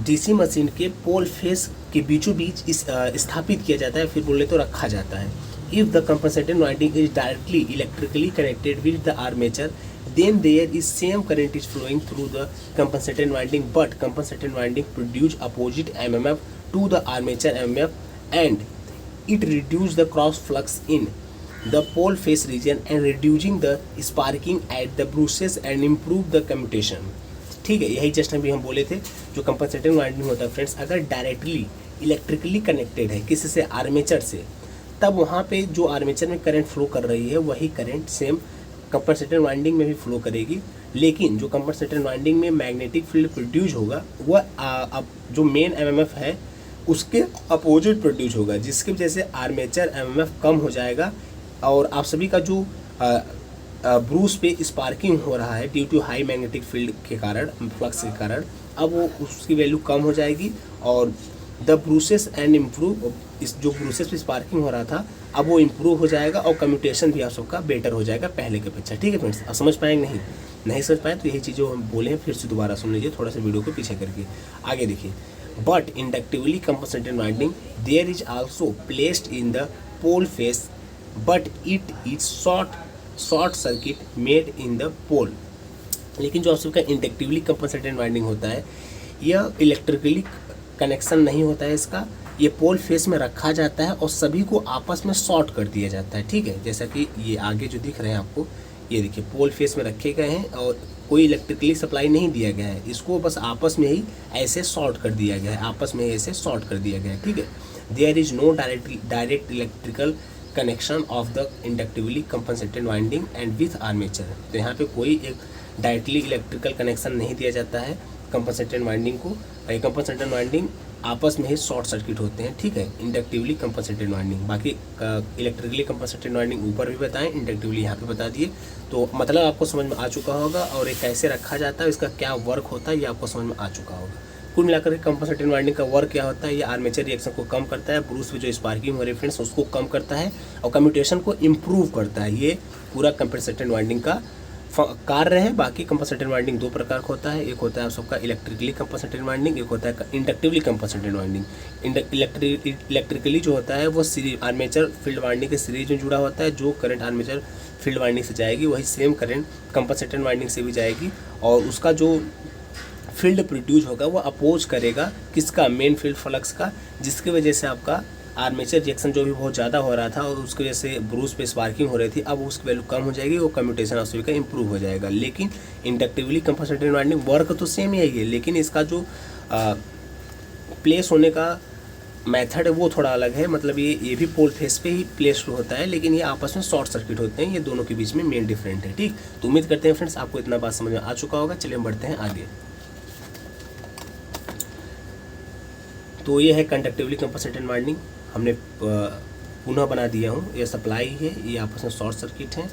Speaker 1: डीसी मशीन के पोल फेस के बीचों बीच स्थापित किया जाता है, फिर बोले तो रखा जाता है। If the compensating winding is directly electrically connected with the armature, then there is same current is flowing through the compensated winding, but compensated winding produce opposite MMF to the armature MMF and it reduce the cross flux in the pole face region and reducing the sparking at the bruces and improve the commutation, ठीक है। यही just अभी हम बोले थे, जो compensating winding होता है फ्रेंड्स, अगर डायरेक्टली इलेक्ट्रिकली कनेक्टेड है किसी से, आर्मेचर से, तब वहाँ पे जो आर्मेचर में करंट फ्लो कर रही है वही करंट सेम कंपनसेटेड वाइंडिंग में भी फ्लो करेगी। लेकिन जो कंपनसेटेड वाइंडिंग में मैग्नेटिक फील्ड प्रोड्यूस होगा वह अब जो मेन एमएमएफ है उसके अपोजिट प्रोड्यूस होगा, जिसकी वजह से आर्मेचर एमएमएफ कम हो जाएगा और आप सभी का जो ब्रूस पे स्पार्किंग हो रहा है due to high magnetic field के कारण, फ्लक्स के कारण, अब वो उसकी वैल्यू कम हो जाएगी और द ब्रूसेस एंड इम्प्रूव, इस जो ब्रूसेस पे स्पार्किंग हो रहा था अब वो इम्प्रूव हो जाएगा और कम्यूटेशन भी आप सबका बेटर हो जाएगा पहले के अपेक्षा। ठीक है फ्रेंड्स, अब समझ पाएंगे? नहीं समझ पाए तो यही चीज़ें हम बोले हैं, फिर से दोबारा सुन लीजिए, थोड़ा सा वीडियो को पीछे करके आगे देखिए। But inductively compensated winding there is also placed in the pole face but it is short circuit made in the pole. लेकिन जो आप सबका इंडक्टिवली कंपनसेटेड वाइंडिंग होता है यह इलेक्ट्रिकली कनेक्शन नहीं होता है इसका, ये पोल फेस में रखा जाता है और सभी को आपस में शॉर्ट कर दिया जाता है। ठीक है, जैसा कि ये आगे जो दिख रहे हैं आपको, ये देखिए पोल फेस में रखे गए हैं और कोई इलेक्ट्रिकली सप्लाई नहीं दिया गया है, इसको बस आपस में ही ऐसे शॉर्ट कर दिया गया है, आपस में ऐसे शॉर्ट कर दिया गया है। ठीक है, there is no direct electrical connection of the inductively compensated winding and with armature. तो यहाँ पे कोई एक डायरेक्टली इलेक्ट्रिकल कनेक्शन नहीं दिया जाता है कंपनसेटेड वाइंडिंग को, और कंपनसेटेड वाइंडिंग आपस में ही शॉर्ट सर्किट होते हैं। ठीक है, इंडक्टिवली कंपनसेटेड वाइंडिंग, बाकी इलेक्ट्रिकली कंपनसेटेड वाइंडिंग ऊपर भी बताएं, इंडक्टिवली यहाँ पे बता दिए। तो मतलब आपको समझ में आ चुका होगा और ये कैसे रखा जाता है, इसका क्या वर्क होता है ये आपको समझ में आ चुका होगा। कुल मिलाकर कंपनसेटेड वाइंडिंग का वर्क क्या होता है, ये आर्मेचर रिएक्शन को कम करता है, ब्रूस में जो स्पार्किंग हो रही है फ्रेंड्स उसको कम करता है और कम्यूटेशन को इम्प्रूव करता है। ये पूरा कंपनसेटेड वाइंडिंग का कार्य है। बाकी कंपनसेटेड वाइंडिंग दो प्रकार का होता है, एक होता है आप सबका इलेक्ट्रिकली कंपनसेटेड वाइंडिंग, एक होता है इंडक्टिवली कंपनसेटेड वाइंडिंग। इलेक्ट्रिकली जो होता है वो सीरीज आर्मेचर फील्ड वाइंडिंग के सीरीज में जुड़ा होता है, जो करंट आर्मेचर फील्ड वाइंडिंग से जाएगी वही सेम करंट कंपनसेटेड वाइंडिंग से भी जाएगी और उसका जो फील्ड प्रोड्यूस होगा वो अपोज करेगा किसका, मेन फील्ड फ्लक्स का, जिसकी वजह से आपका आर्मेचर रिएक्शन जो भी बहुत ज़्यादा हो रहा था और उसकी वजह से ब्रूस पे स्पार्किंग हो रही थी, अब उसकी वैल्यू कम हो जाएगी, वो कम्यूटेशन ऑफ का इंप्रूव हो जाएगा। लेकिन इंडक्टिवली कंपनसेटेड वाइंडिंग वर्क तो सेम ही है, लेकिन इसका जो प्लेस होने का मेथड है वो थोड़ा अलग है। मतलब ये भी पोल फेस पे ही प्लेस होता है, लेकिन ये आपस में शॉर्ट सर्किट होते हैं, ये दोनों के बीच में मेन डिफरेंट है। ठीक, तो उम्मीद करते हैं फ्रेंड्स आपको इतना बात समझ में आ चुका होगा। चलिए हम बढ़ते हैं आगे। तो ये है कंडक्टिवली कंपनसेटेड वाइंडिंग, हमने पुनः बना दिया हूँ, ये सप्लाई है, ये आपस में शॉर्ट सर्किट है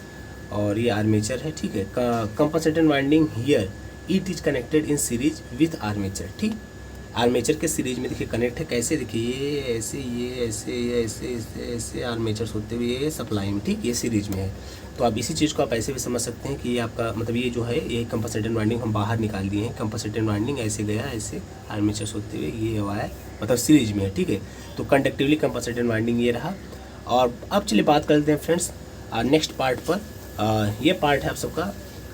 Speaker 1: और ये आर्मेचर है। ठीक है, compensated winding here it is connected in series with armature. ठीक, आर्मेचर के सीरीज में देखिए कनेक्ट है, कैसे देखिए ये ऐसे, ये ऐसे, ये ऐसे, ऐसे ऐसे आर्मेचर्स होते हुए ये सप्लाई में, ठीक, ये सीरीज में है। तो आप इसी चीज़ को आप ऐसे भी समझ सकते हैं कि ये आपका मतलब ये जो है ये कंपनसेटेड वाइंडिंग हम बाहर निकाल दिए हैं, कंपनसेटेड वाइंडिंग ऐसे गया, ऐसे आर्मेचर्स होते हुए ये हुआ है, मतलब सीरीज में है। ठीक है, तो कंडक्टिवली कंपनसेटेड वाइंडिंग ये रहा। और अब चलिए बात करते हैं फ्रेंड्स नेक्स्ट पार्ट पर। ये पार्ट है आप सबका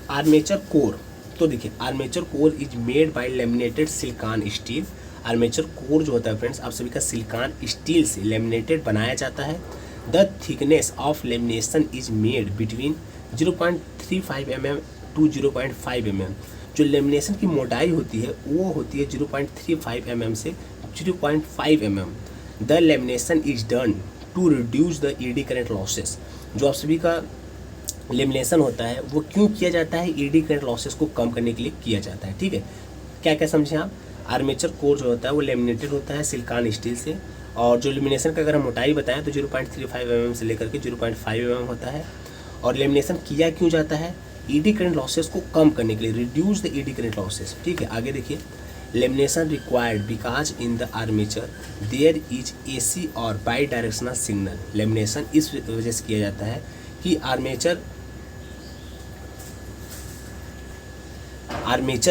Speaker 1: आर्मेचर कोर। तो देखिए armature core is made by laminated silicon steel. Armature core जो होता है फ्रेंड्स आप सभी का सिलिकॉन स्टील से लेमिनेटेड बनाया जाता है। The thickness of lamination is made between 0.35 mm to 0.5 mm। जो लेमिनेशन की मोटाई होती है वो होती है 0.35 mm से 0.5 mm। The lamination is done to reduce the eddy current losses. जो आप सभी का लेमिनेशन होता है वो क्यों किया जाता है, ईडी करंट लॉसेस को कम करने के लिए किया जाता है। ठीक है, क्या क्या समझें आप, आर्मेचर कोर जो होता है वो लेमिनेटेड होता है सिलिकॉन स्टील से, और जो लेमिनेशन का अगर हम मोटाई बताएं तो 0.35 mm से लेकर के 0.5 mm होता है। और लेमिनेशन किया क्यों जाता है, ईडी करंट लॉसेस को कम करने के लिए, reduce the eddy current losses. ठीक है, आगे देखिए, lamination required because in the armature there is AC और बाई डायरेक्शनल सिग्नल। लेमिनेशन इस वजह से किया जाता है कि आर्मेचर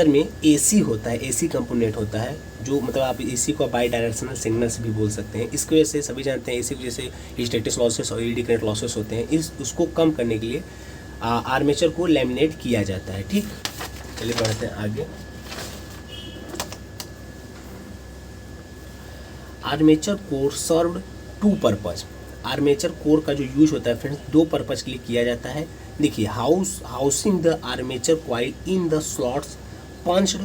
Speaker 1: में एसी होता है, एसी कंपोनेंट होता है, जो मतलब आप एसी को बाई डायरेक्शनल सिग्नल्स भी बोल सकते हैं। इसकी वजह से सभी जानते हैं एसी की वजह से हिस्टैटिस लॉसेस और ईडी करंट लॉसेस होते हैं, उसको कम करने के लिए आर्मेचर को लेमिनेट किया जाता है। ठीक, चलिए बढ़ते हैं आगे। Armature core served two purpose. Armature core का जो यूज होता है फ्रेंड्स दो पर्पज के लिए किया जाता है। देखिए housing the armature coil in the slots punched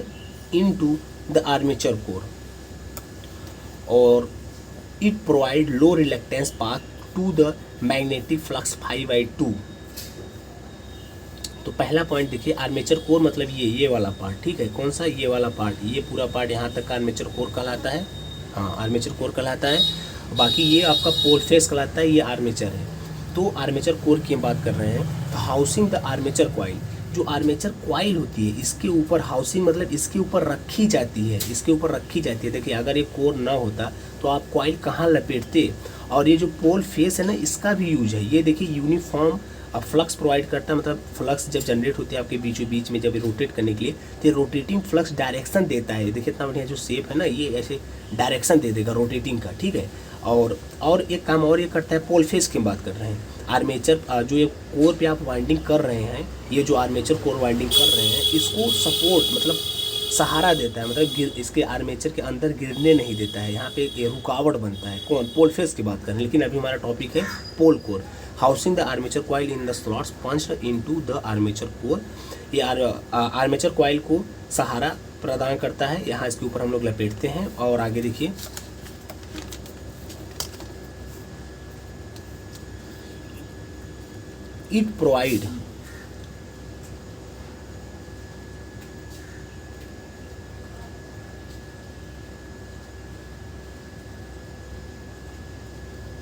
Speaker 1: into the armature core और it provide low reluctance path to the magnetic flux 5/2। तो पहला पॉइंट देखिए, आर्मेचर कोर मतलब ये वाला पार्ट, ठीक है, कौन सा, ये वाला पार्ट, ये पूरा पार्ट यहाँ तक का आर्मेचर कोर कहलाता है, हाँ आर्मेचर कोर कहलाता है। बाकी ये आपका पोल फेस कहलाता है, ये आर्मेचर है। तो आर्मेचर कोर की हम बात कर रहे हैं। तो हाउसिंग द आर्मेचर कॉइल, जो आर्मेचर कॉइल होती है इसके ऊपर हाउसिंग मतलब इसके ऊपर रखी जाती है, इसके ऊपर रखी जाती है। देखिए अगर ये कोर ना होता तो आप कॉइल कहाँ लपेटते। और ये जो पोल फेस है ना, इसका भी यूज है। ये देखिए यूनिफॉर्म अब फ्लक्स प्रोवाइड करता है, मतलब फ्लक्स जब जनरेट होती है आपके बीचों बीच में, जब ये रोटेट करने के लिए, तो ये रोटेटिंग फ्लक्स डायरेक्शन देता है। देखिए इतना बढ़िया जो शेप है ना, ये ऐसे डायरेक्शन दे देगा रोटेटिंग का, ठीक है। और एक काम और ये करता है, पोल फेस की बात कर रहे हैं। आर्मेचर जो ये कोर पे आप वाइंडिंग कर रहे हैं, ये जो आर्मेचर कोर वाइंडिंग कर रहे हैं, इसको सपोर्ट मतलब सहारा देता है, मतलब इसके आर्मेचर के अंदर गिरने नहीं देता है। यहाँ पे एक रुकावट बनता है। कौन, पोल फेस की बात करें, लेकिन अभी हमारा टॉपिक है pole core. Housing the armature coil in the slots punched into the armature core. ये आर्मेचर कॉइल को सहारा प्रदान करता है। यहाँ इसके ऊपर हम लोग लपेटते हैं। और आगे देखिए, इट प्रोवाइड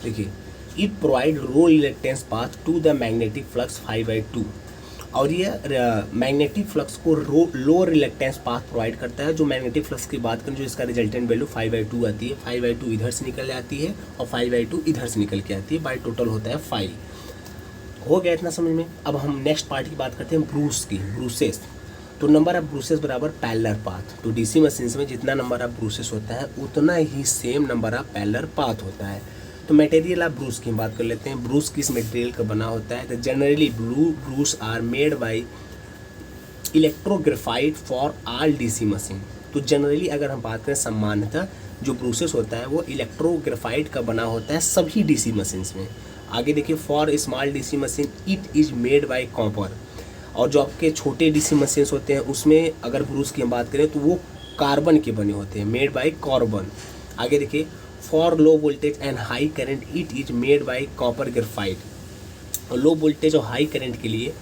Speaker 1: देखिए it provide low reluctance path to the magnetic flux 5/2। और ये मैग्नेटिक फ्लक्स को लो रिलक्टेंस पाथ प्रोवाइड करता है। जो मैग्नेटिक फ्लक्स की बात करें, जो इसका रिजल्टेंट वैल्यू 5/2 आती है, 5/2 इधर से निकल आती है और 5/2 इधर से निकल के आती है, बाय टोटल होता है 5। हो गया इतना समझ में। अब हम नेक्स्ट पार्ट की बात करते हैं, ब्रूस की, ब्रूसेस। तो नंबर ऑफ ब्रूसेस बराबर पैरेलल पाथ। तो डीसी मशीन्स में जितना नंबर ऑफ ब्रूसेस होता है उतना ही same number of parallel path होता है। तो मटेरियल ऑफ ब्रूस की बात कर लेते हैं। ब्रूस किस मटेरियल का बना होता है? तो generally brush are made by electrographite for all DC machine. तो जनरली अगर हम बात करें, सामान्यतः जो ब्रूसेस होता है वो इलेक्ट्रोग्राफाइट का बना होता है सभी डीसी मशीन्स में। आगे देखिए, for small DC machine it is made by copper. और जो आपके छोटे डीसी मशीन्स होते हैं उसमें अगर ब्रूस की हम बात करें तो वो कार्बन के बने होते हैं, मेड बाय कार्बन। आगे देखिए, for low voltage and high current it is made by copper graphite. और लो वोल्टेज और हाई करंट के लिए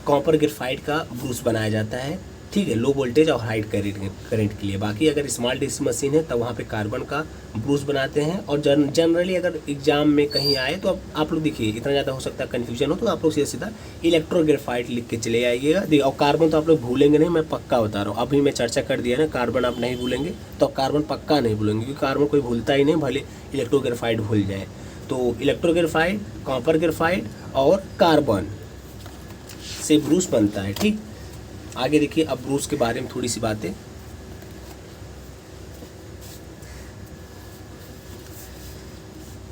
Speaker 1: कॉपर ग्रेफाइट का ब्रूस बनाया जाता है, ठीक है, लो वोल्टेज और हाई करंट के लिए। बाकी अगर स्मॉल डीसी मशीन है तब वहाँ पे कार्बन का ब्रूस बनाते हैं। और जनरली अगर एग्जाम में कहीं आए तो आप लोग देखिए, इतना ज़्यादा हो सकता है कन्फ्यूजन हो, तो आप लोग सीधा इलेक्ट्रोग्राफाइट लिख के चले आइएगा। देखिए, और कार्बन तो आप लोग भूलेंगे नहीं, मैं पक्का बता रहा हूँ। अभी मैं चर्चा कर दिया ना, कार्बन आप नहीं भूलेंगे, तो कार्बन पक्का नहीं भूलेंगे, क्योंकि कार्बन कोई भूलता ही नहीं, भले इलेक्ट्रोग्राफाइट भूल जाए। तो इलेक्ट्रोग्राफाइट, कॉपर ग्रेफाइट और कार्बन से ब्रूस बनता है, ठीक। आगे देखिए, अब ब्रूस के बारे में थोड़ी सी बातें।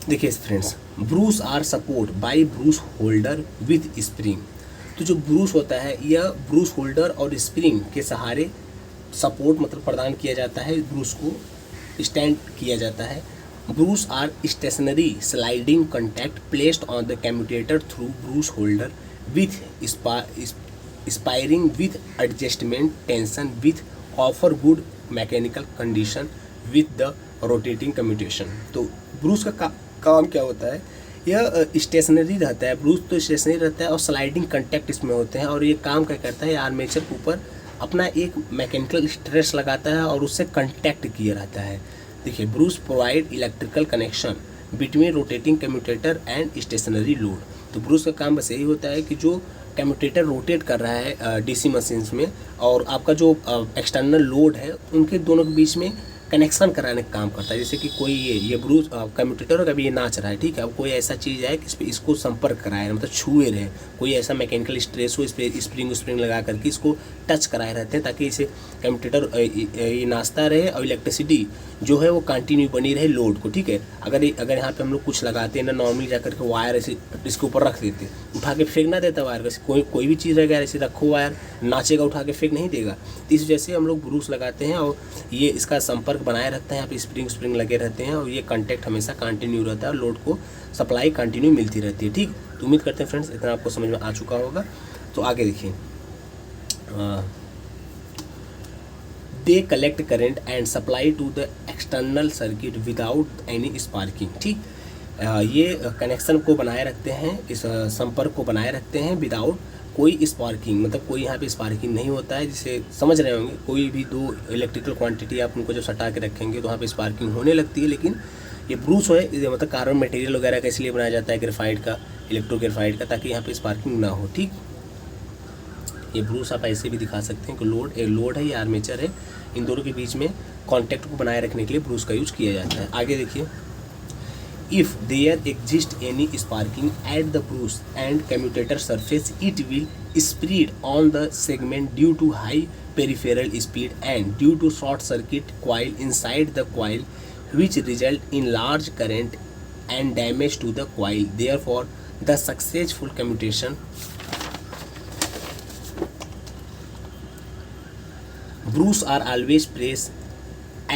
Speaker 1: देखिए friends, brush are support by brush holder with spring. तो जो ब्रूस होता है यह ब्रूस होल्डर और स्प्रिंग के सहारे सपोर्ट मतलब प्रदान किया जाता है, ब्रूस को स्टैंड किया जाता है। Brush are stationary sliding contact placed on the commutator through brush holder with spring with adjustment tension with offer good mechanical condition with the rotating commutation. तो ब्रूस का काम क्या होता है? यह स्टेशनरी रहता है, ब्रूस तो स्टेशनरी रहता है और स्लाइडिंग कंटैक्ट इसमें होते हैं। और ये काम क्या करता है, आर्मेचर के ऊपर अपना एक मैकेनिकल स्ट्रेस लगाता है और उससे कंटैक्ट किया रहता है। देखिए, brush provide electrical connection between rotating commutator and stationary load. तो ब्रूस का काम बस यही होता है कि जो कम्यूटेटर रोटेट कर रहा है डीसी मशीन्स में और आपका जो एक्सटर्नल लोड है, उनके दोनों के बीच में कनेक्शन कराने का काम करता है। जैसे कि कोई ये ब्रूस कम्यूटेटर कभी ये नाच रहा है, ठीक है, अब कोई ऐसा चीज़ है कि इस पर इसको संपर्क कराए, मतलब छुए रहे, कोई ऐसा मैकेनिकल स्ट्रेस हो, इस पर स्प्रिंग लगा करके इसको टच कराए रहते हैं, ताकि इसे कम्यूटेटर ये नाचता रहे और इलेक्ट्रिसिटी जो है वो कंटिन्यू बनी रहे लोड को, ठीक है। अगर यहाँ पे हम लोग कुछ लगाते हैं ना, नॉर्मली जाकर के वायर ऐसे इसके ऊपर रख देते, उठा के फेंक ना देता वायर, वैसे कोई भी चीज़ रहेगा ऐसे रखो, वायर नाचेगा, उठा के फेंक नहीं देगा। तो इस वजह से हम लोग ब्रूस लगाते हैं और ये इसका संपर्क बनाए रखता है। यहाँ पे स्प्रिंग लगे रहते हैं और ये कांटेक्ट हमेशा कंटिन्यू रहता है और लोड को सप्लाई कंटिन्यू मिलती रहती है, ठीक। तो उम्मीद करते हैं फ्रेंड्स इतना आपको समझ में आ चुका होगा। तो आगे देखिए, they collect current and supply to the external circuit without any sparking. ठीक, ये कनेक्शन को बनाए रखते हैं, इस संपर्क को बनाए रखते हैं विदाउट कोई स्पार्किंग, मतलब कोई यहाँ पे स्पार्किंग नहीं होता है। जिसे समझ रहे होंगे, कोई भी दो इलेक्ट्रिकल क्वांटिटी आप उनको जब सटा के रखेंगे तो वहाँ पे स्पार्किंग होने लगती है। लेकिन ये ब्रूस है, ये मतलब कार्बन मटेरियल वगैरह का इसलिए बनाया जाता है ग्रेफाइट का, इलेक्ट्रो ग्रेफाइट का, ताकि यहाँ पे स्पार्किंग ना हो। ठीक, ये ब्रूस आप ऐसे भी दिखा सकते हैं कि लोड है, ये आर्मेचर है, इन दोनों के बीच में कॉन्टैक्ट को बनाए रखने के लिए ब्रूस का यूज किया जाता है। आगे देखिए, if there exist any sparking at the brush and commutator surface, it will spread on the segment due to high peripheral speed and due to short circuit coil inside the coil, which result in large current and damage to the coil. Therefore, the successful commutation brush are always placed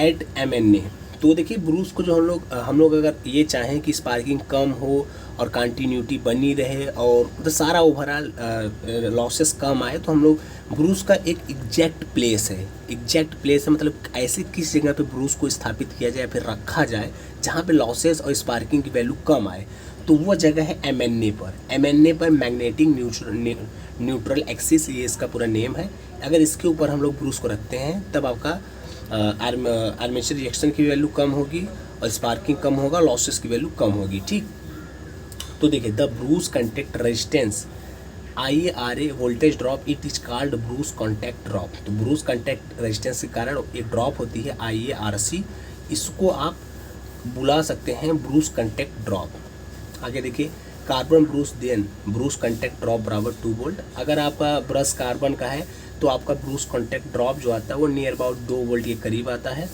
Speaker 1: at MNA। तो देखिए, Bruce को जो हम लोग अगर ये चाहें कि स्पार्किंग कम हो और कंटिन्यूटी बनी रहे और तो सारा ओवरऑल लॉसेस कम आए, तो हम लोग ब्रूस का एक एग्जैक्ट प्लेस है, मतलब ऐसे किस जगह पे ब्रूस को स्थापित किया जाए, फिर रखा जाए जहाँ पे लॉसेस और स्पार्किंग की वैल्यू कम आए, तो वो जगह है एमएनए पर मैग्नेटिक न्यूट्रल एक्सिस, ये इसका पूरा नेम है। अगर इसके ऊपर हम लोग ब्रूस को रखते हैं तब आपका आर्मेचर रिएक्शन की वैल्यू कम होगी और स्पार्किंग कम होगा, लॉसेस की वैल्यू कम होगी। ठीक, तो देखिए, the Bruce contact resistance IARA voltage drop, it is called Bruce contact drop. तो ब्रूस कॉन्टैक्ट रेजिस्टेंस के कारण एक ड्रॉप होती है IARC, इसको आप बुला सकते हैं ब्रूस कॉन्टैक्ट ड्रॉप। आगे देखिए, carbon brush then brush contact drop बराबर 2 वोल्ट। अगर आपका ब्रश कार्बन का है तो आपका ब्रूस कॉन्टैक्ट ड्रॉप जो आता है वो नियर अबाउट 2 वोल्ट के करीब आता है।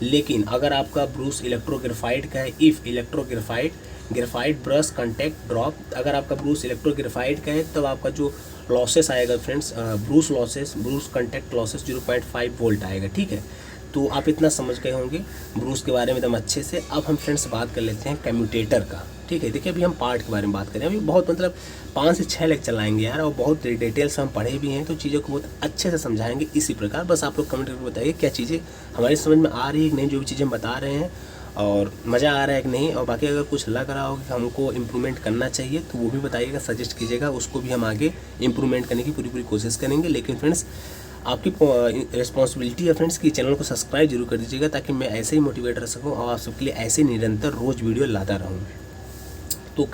Speaker 1: लेकिन अगर आपका ब्रूस इलेक्ट्रोग्रेफाइट का है, इफ़ इलेक्ट्रोग्रेफाइट ब्रश कॉन्टैक्ट ड्रॉप, अगर आपका ब्रूस इलेक्ट्रोग्रेफाइट का है तब आपका जो लॉसेस आएगा friends, Bruce contact losses 0.5 volt आएगा। ठीक है, तो आप इतना समझ गए होंगे ब्रूस के बारे में एकदम अच्छे से। अब हम फ्रेंड्स बात कर लेते हैं कम्यूटेटर का। ठीक है, देखिए, अभी हम पार्ट के बारे में बात करें, अभी बहुत मतलब 5 से 6 लेक्चर चलाएंगे यार, और बहुत डिटेल से हम पढ़े भी हैं, तो चीज़ों को बहुत अच्छे से समझाएंगे। इसी प्रकार बस आप लोग कमेंट करके बताइए क्या चीज़ें हमारी समझ में आ रही है कि नहीं, जो भी चीज़ें हम बता रहे हैं, और मज़ा आ रहा है कि नहीं, और बाकी अगर कुछ लग रहा हो कि हमको इम्प्रूवमेंट करना चाहिए तो वो भी बताइएगा, सजेस्ट कीजिएगा, उसको भी हम आगे इम्प्रूवमेंट करने की पूरी कोशिश करेंगे। लेकिन फ्रेंड्स, आपकी रिस्पॉन्सिबिलिटी है फ्रेंड्स कि चैनल को सब्सक्राइब जरूर कर दीजिएगा, ताकि मैं ऐसे ही मोटिवेट रह सकूँ और आप सबके लिए ऐसे निरंतर रोज़ वीडियो लाता रहूँ। तो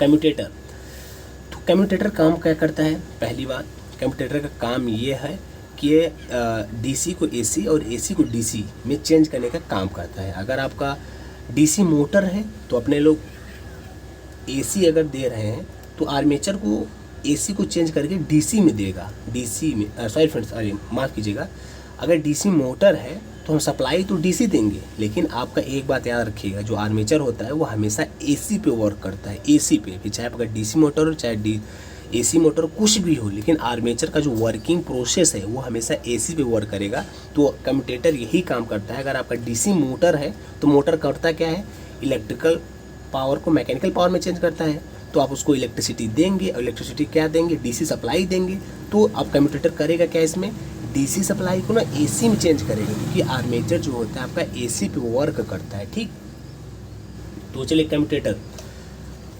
Speaker 1: कम्यूटेटर काम क्या करता है? पहली बात, कम्यूटेटर का काम ये है कि ये DC को AC और AC को DC में चेंज करने का काम करता है। अगर आपका DC मोटर है तो अपने लोग AC अगर दे रहे हैं तो आर्मेचर को AC को चेंज करके DC में देगा, DC में सॉरी फ्रेंड्स, अरे माफ़ कीजिएगा, अगर DC मोटर है तो हम सप्लाई तो DC देंगे, लेकिन आपका एक बात याद रखिएगा, जो आर्मेचर होता है वो हमेशा AC पे वर्क करता है, AC पे, फिर चाहे आपका DC मोटर हो चाहे AC मोटर कुछ भी हो, लेकिन आर्मेचर का जो वर्किंग प्रोसेस है वो हमेशा AC पे वर्क करेगा। तो कम्यूटेटर यही काम करता है। अगर आपका DC मोटर है तो मोटर करता क्या है, इलेक्ट्रिकल पावर को मैकेनिकल पावर में चेंज करता है, तो आप उसको इलेक्ट्रिसिटी देंगे, और इलेक्ट्रिसिटी क्या देंगे, DC सप्लाई देंगे। तो अब कम्यूटेटर करेगा क्या, इसमें DC सप्लाई को ना AC में चेंज करेगा, क्योंकि आर्मेचर जो होता है आपका AC पे वर्क करता है। ठीक, तो चलिए कम्यूटेटर,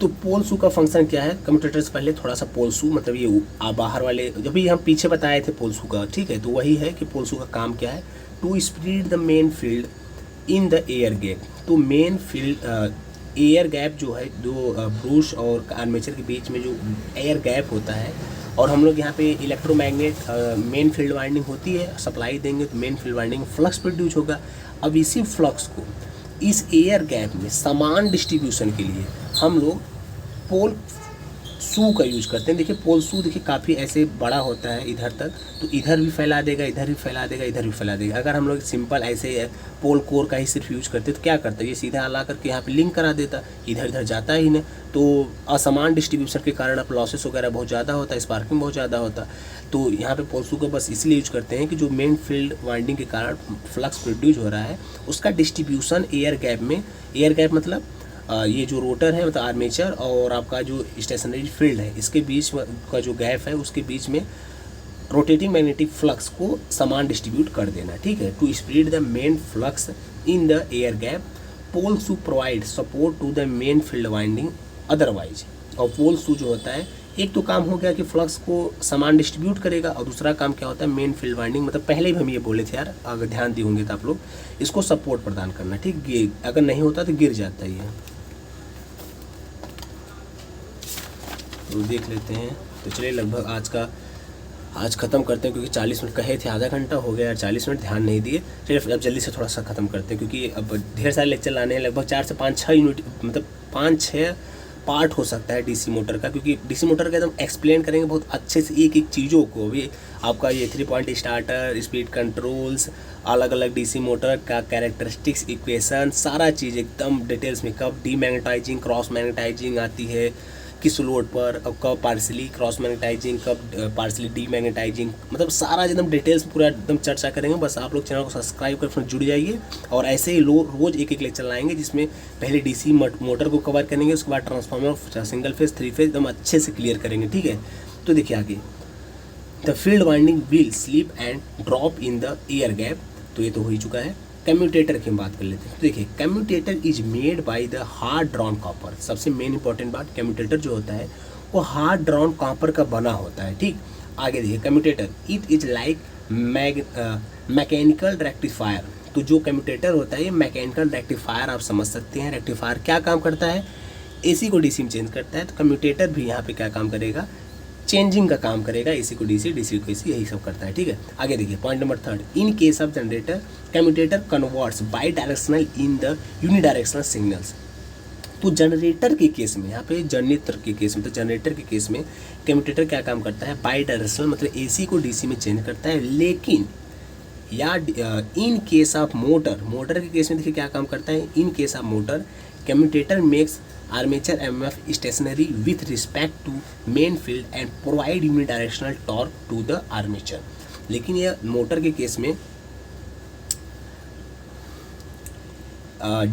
Speaker 1: तो पोल शू का फंक्शन क्या है? कम्यूटेटर से पहले थोड़ा सा पोल शू, मतलब ये बाहर वाले जब भी हम पीछे बताए थे पोल शू का, ठीक है, तो वही है कि पोल शू का काम क्या है, to spread the main field in the air gap. तो मेन फील्ड एयर गैप जो है, जो ब्रूश और आर्मेचर के बीच में जो एयर गैप होता है, और हम लोग यहाँ पे इलेक्ट्रोमैग्नेट मेन फील्ड वाइंडिंग होती है, सप्लाई देंगे तो main field winding flux produce होगा। अब इसी फ्लक्स को इस एयर गैप में समान डिस्ट्रीब्यूशन के लिए हम लोग पोल शू का यूज करते हैं। देखिए पोल शू देखिए काफ़ी ऐसे बड़ा होता है इधर तक, तो इधर भी फैला देगा, इधर भी फैला देगा, इधर भी फैला देगा। अगर हम लोग सिंपल ऐसे पोल कोर का ही सिर्फ यूज करते तो क्या करता है, ये सीधा ला करके यहाँ पे लिंक करा देता, इधर इधर जाता ही नहीं। तो असमान डिस्ट्रीब्यूशन के कारण अब लॉसेस वगैरह बहुत ज़्यादा होता है, स्पार्किंग बहुत ज़्यादा होता। तो यहाँ पे पोल शू को बस इसलिए यूज करते हैं कि जो मेन फील्ड वाइंडिंग के कारण फ्लक्स प्रोड्यूस हो रहा है उसका डिस्ट्रीब्यूशन एयर गैप में, एयर गैप मतलब ये जो रोटर है मतलब आर्मेचर और आपका जो स्टेशनरी फील्ड है इसके बीच का जो गैप है उसके बीच में रोटेटिंग मैग्नेटिक फ्लक्स को समान डिस्ट्रीब्यूट कर देना, ठीक है। To spread the main flux in the air gap, poles to provide support to the main field winding otherwise. और पोल्स टू जो होता है, एक तो काम हो गया कि फ्लक्स को समान डिस्ट्रीब्यूट करेगा, और दूसरा काम क्या होता है, मेन फील्ड वाइंडिंग, मतलब पहले भी हम ये बोले थे यार, अगर ध्यान दिए होंगे तो आप लोग, इसको सपोर्ट प्रदान करना, ठीक। अगर नहीं होता तो गिर जाता है ये। तो देख लेते हैं। तो चलिए लगभग आज ख़त्म करते हैं, क्योंकि 40 मिनट कहे थे, आधा घंटा हो गया यार, 40 मिनट ध्यान नहीं दिए। चलिए अब जल्दी से थोड़ा सा ख़त्म करते हैं, क्योंकि अब ढेर सारे लेक्चर लाने हैं, लगभग 4 से 5-6 यूनिट, मतलब 5-6 पार्ट हो सकता है डीसी मोटर का, क्योंकि डीसी मोटर का एकदम एक्सप्लेन करेंगे बहुत अच्छे से, एक एक चीज़ों को भी। आपका ये 3 पॉइंट स्टार्टर, स्पीड कंट्रोल्स, अलग अलग डीसी मोटर का कैरेक्टरिस्टिक्स, इक्वेशन, सारा चीज़ एकदम डिटेल्स में, कब डीमैग्नेटाइजिंग क्रॉस मैग्नेटाइजिंग आती है किस लोड पर, अब कब पार्सली क्रॉस मैग्नेटाइजिंग, कब पार्सली डीमैग्नेटाइजिंग, मतलब सारा एकदम डिटेल्स पूरा एकदम चर्चा करेंगे। बस आप लोग चैनल को सब्सक्राइब कर फिर जुड़ जाइए, और ऐसे ही रोज़ एक एक लेक्चर लाएंगे, जिसमें पहले डीसी मोटर को कवर करेंगे, उसके बाद ट्रांसफार्मर, सिंगल फेज, 3 फेज एकदम अच्छे से क्लियर करेंगे, ठीक है। तो देखिए आगे, the field winding will slip and drop in the air gap, तो ये तो हो ही चुका है। कम्यूटेटर की हम बात कर लेते हैं। तो देखिए, commutator is made by the hard drawn copper. सबसे मेन इंपॉर्टेंट बात, कम्यूटेटर जो होता है वो हार्ड ड्रॉन कॉपर का बना होता है, ठीक। आगे देखिए, commutator it is like mechanical rectifier. तो जो कम्यूटेटर होता है ये मैकेनिकल रेक्टिफायर आप समझ सकते हैं। रेक्टिफायर क्या काम करता है, एसी को डीसी में चेंज करता है, तो कम्यूटेटर भी यहाँ पे क्या काम करेगा, चेंजिंग का काम करेगा, एसी को डीसी, डीसी को एसी, यही सब करता है, ठीक है। आगे देखिए point number 3, in case of generator, commutator converts by directional in the unidirectional signals. तो जनरेटर के केस में, यहाँ पे जनरेटर के केस में, तो जनरेटर के केस में कम्यूटेटर क्या काम करता है, बाई डायरेक्शनल, मतलब एसी को डीसी में चेंज करता है। लेकिन या in case of motor, motor के केस में देखिए क्या काम करता है, in case of motor commutator makes armature MF stationary with respect to main field and provide unidirectional torque to the armature. लेकिन यह मोटर के केस में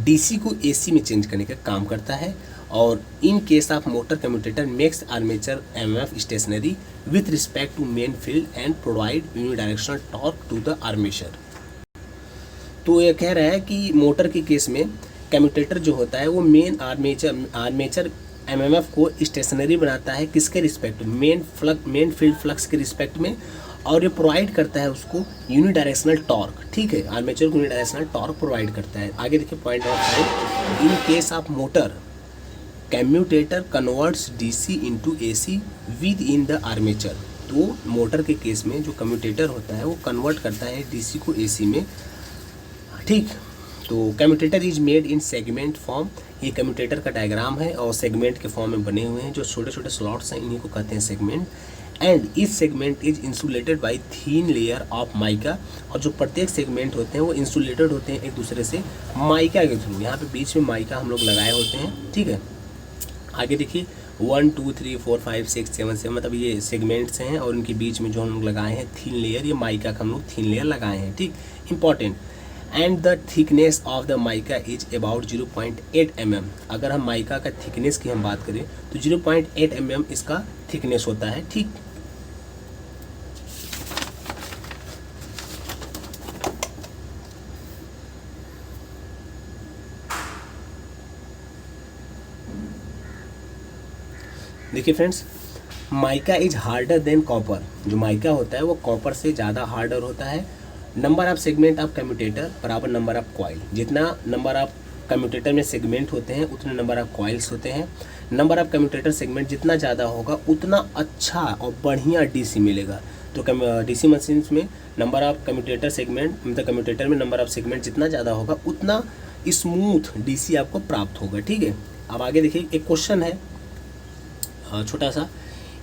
Speaker 1: डीसी को एसी में चेंज करने का काम करता है, और in case of motor commutator makes armature MF stationary with respect to main field and provide unidirectional torque to the armature. तो ये कह रहा है कि मोटर के केस में कम्यूटेटर जो होता है वो मेन आर्मेचर एमएमएफ को स्टेशनरी बनाता है, किसके रिस्पेक्ट, मेन फील्ड फ्लक्स के रिस्पेक्ट में, और ये प्रोवाइड करता है उसको यूनिडायरेक्शनल टॉर्क, ठीक है। आर्मेचर को यूनिडायरेक्शनल टॉर्क प्रोवाइड करता है। आगे देखिए point number 5, in case of motor commutator converts DC into AC with in the armature. तो मोटर के केस में जो कम्यूटेटर होता है वो कन्वर्ट करता है डीसी को एसी में, ठीक। तो commutator is made in segment form, ये कम्यूटेटर का डायग्राम है और सेगमेंट के फॉर्म में बने हुए हैं, जो छोटे छोटे स्लॉट्स हैं इन्हीं को कहते हैं सेगमेंट। एंड इस segment is insulated by thin layer of mica, और जो प्रत्येक सेगमेंट होते हैं वो इंसुलेटेड होते हैं एक दूसरे से माइका के थ्रू। यहाँ पे बीच में माइका हम लोग लगाए होते हैं, ठीक है। आगे देखिए 1 2 3 4 5 6 7 7, मतलब ये सेगमेंट्स हैं, और उनके बीच में जो हम लोग लगाए हैं थीन लेयर, ये माइका का हम लोग थीन लेयर लगाए हैं, ठीक, important. And the thickness of the mica is about 0.8 mm। अगर हम माइका का थिकनेस की हम बात करें तो 0.8 mm इसका थिकनेस होता है, ठीक। देखिए friends, mica is harder than copper. जो माइका होता है वो कॉपर से ज़्यादा हार्डर होता है। Number of segment of commutator बराबर नंबर ऑफ कॉइल। जितना नंबर ऑफ कम्यूटेटर में सेगमेंट होते हैं उतने नंबर ऑफ कॉइल्स होते हैं। नंबर ऑफ कम्यूटेटर सेगमेंट जितना ज़्यादा होगा उतना अच्छा और बढ़िया डीसी मिलेगा। तो डीसी मशीन्स में नंबर ऑफ कम्यूटेटर सेगमेंट, मतलब कम्यूटेटर में नंबर ऑफ सेगमेंट जितना ज़्यादा होगा उतना स्मूथ डीसी आपको प्राप्त होगा, ठीक है। अब आगे देखिए, एक क्वेश्चन है छोटा सा,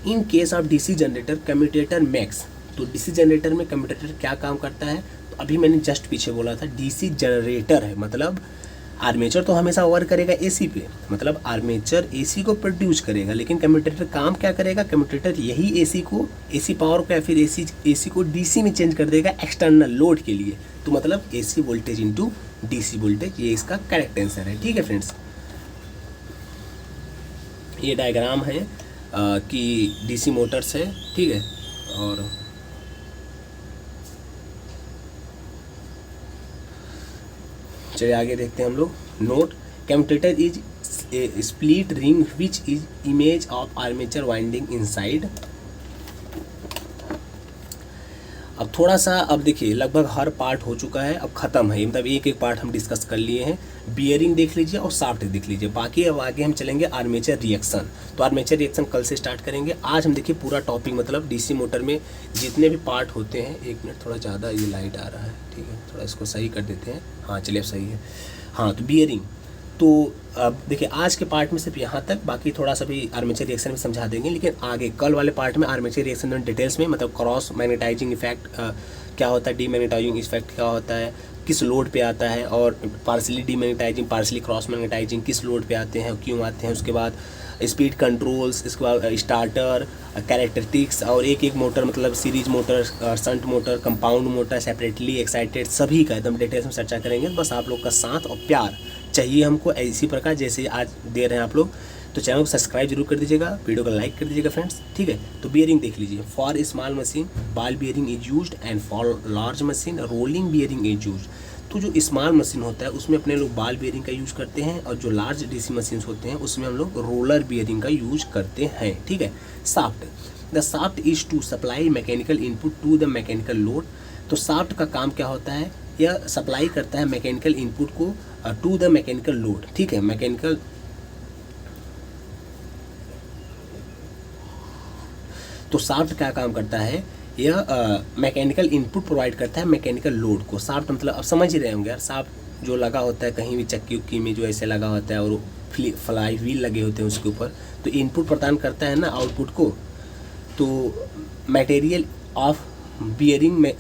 Speaker 1: इन case of DC generator commutator max. तो डीसी जनरेटर में कम्यूटेटर क्या काम करता है, तो अभी मैंने जस्ट पीछे बोला था डीसी जनरेटर है, मतलब आर्मेचर तो हमेशा वर्क करेगा एसी पे, मतलब आर्मेचर एसी को प्रोड्यूस करेगा, लेकिन कम्यूटेटर काम क्या करेगा, कम्यूटेटर यही एसी पावर को या फिर एसी को डीसी में चेंज कर देगा एक्सटर्नल लोड के लिए। तो मतलब AC voltage into DC voltage, ये इसका करेक्ट आंसर है, ठीक है फ्रेंड्स। ये डायग्राम है कि डीसी मोटर्स है, ठीक है, और चलिए आगे देखते हैं हम लोग। Note, commutator is a split ring which is image of armature winding inside. अब थोड़ा सा, अब देखिए लगभग हर पार्ट हो चुका है, अब ख़त्म है, मतलब एक एक पार्ट हम डिस्कस कर लिए हैं। बियरिंग देख लीजिए और शाफ्ट देख लीजिए, बाकी अब आगे हम चलेंगे आर्मेचर रिएक्शन। तो आर्मेचर रिएक्शन कल से स्टार्ट करेंगे। आज हम देखिए पूरा टॉपिक, मतलब डीसी मोटर में जितने भी पार्ट होते हैं। एक मिनट, थोड़ा ज़्यादा ये लाइट आ रहा है, ठीक है, थोड़ा इसको सही कर देते हैं। हाँ चलिए सही है। हाँ तो बियरिंग, तो अब देखिए आज के पार्ट में सिर्फ यहाँ तक, बाकी थोड़ा सा भी आर्मेचर रिएक्शन में समझा देंगे, लेकिन आगे कल वाले पार्ट में आर्मेचर रिएक्शन में डिटेल्स में, मतलब क्रॉस मैग्नेटाइजिंग इफेक्ट क्या होता है, डीमैग्नेटाइजिंग इफेक्ट क्या होता है, किस लोड पे आता है, और partially demagnetising partially cross magnetising किस लोड पे आते हैं, क्यों आते हैं, उसके बाद स्पीड कंट्रोल्स, इसके बाद स्टार्टर कैरेक्टरिस्टिक्स, और एक एक मोटर, मतलब series motor, shunt motor, compound motor, separately excited, सभी का एकदम डिटेल्स में चर्चा करेंगे। बस आप लोग का साथ और प्यार चाहिए हमको इसी प्रकार जैसे आज दे रहे हैं आप लोग। तो चैनल को सब्सक्राइब जरूर कर दीजिएगा, वीडियो को लाइक कर दीजिएगा फ्रेंड्स, ठीक है। तो बियरिंग देख लीजिए। For small machine ball bearing is used and for large machine rolling bearing is used. तो जो स्मॉल मशीन होता है उसमें अपने लोग बॉल बियरिंग का यूज करते हैं, और जो लार्ज डीसी मशीन होते हैं उसमें हम लोग रोलर बियरिंग का यूज करते हैं, ठीक है। Shaft, the shaft is to supply mechanical input to the mechanical load. तो शाफ्ट का काम क्या होता है, यह सप्लाई करता है मैकेनिकल इनपुट को टू द मैकेनिकल लोड, ठीक है। मैकेनिकल, तो शाफ्ट क्या काम करता है, यह मैकेनिकल इनपुट प्रोवाइड करता है मैकेनिकल लोड को। शाफ्ट मतलब अब समझ ही रहे होंगे यार, शाफ्ट जो लगा होता है कहीं भी चक्की उक्की में जो ऐसे लगा होता है, और फ्लाई व्हील लगे होते हैं उसके ऊपर, तो इनपुट प्रदान करता है ना आउटपुट को। तो मटेरियल ऑफ बियरिंग में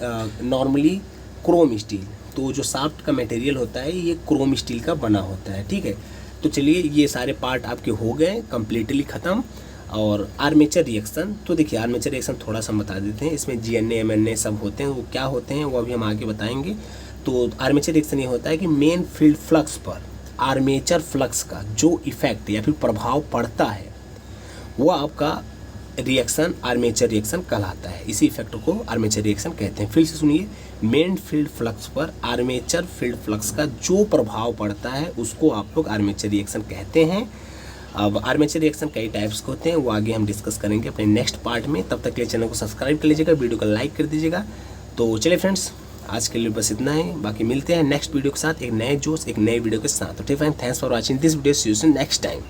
Speaker 1: नॉर्मली क्रोम स्टील, तो जो शाफ्ट का मटेरियल होता है ये क्रोम स्टील का बना होता है, ठीक है। तो चलिए ये सारे पार्ट आपके हो गए कम्प्लीटली ख़त्म। और आर्मेचर रिएक्शन, तो देखिए आर्मेचर रिएक्शन थोड़ा सा बता देते हैं। इसमें जीएनए एमएनए सब होते हैं, वो क्या होते हैं वो अभी हम आगे बताएंगे। तो आर्मेचर रिएक्शन ये होता है कि मेन फील्ड फ्लक्स पर आर्मेचर फ्लक्स का जो इफेक्ट या फिर प्रभाव पड़ता है वो आपका रिएक्शन आर्मेचर रिएक्शन कहलाता है। इसी इफेक्ट को आर्मेचर रिएक्शन कहते हैं। फिर से सुनिए, मेन फील्ड फ्लक्स पर आर्मेचर फील्ड फ्लक्स का जो प्रभाव पड़ता है उसको आप लोग आर्मेचर रिएक्शन कहते हैं। अब आर्मेचर रिएक्शन कई टाइप्स के होते हैं, वो आगे हम डिस्कस करेंगे अपने नेक्स्ट पार्ट में। तब तक के लिए चैनल को सब्सक्राइब कर लीजिएगा, वीडियो को लाइक कर दीजिएगा। तो चलिए फ्रेंड्स, आज के लिए बस इतना ही, बाकी मिलते हैं नेक्स्ट वीडियो के साथ, एक नए जोश, एक नए वीडियो के साथ। तो ठीक है, thanks for watching this video, see you soon next time.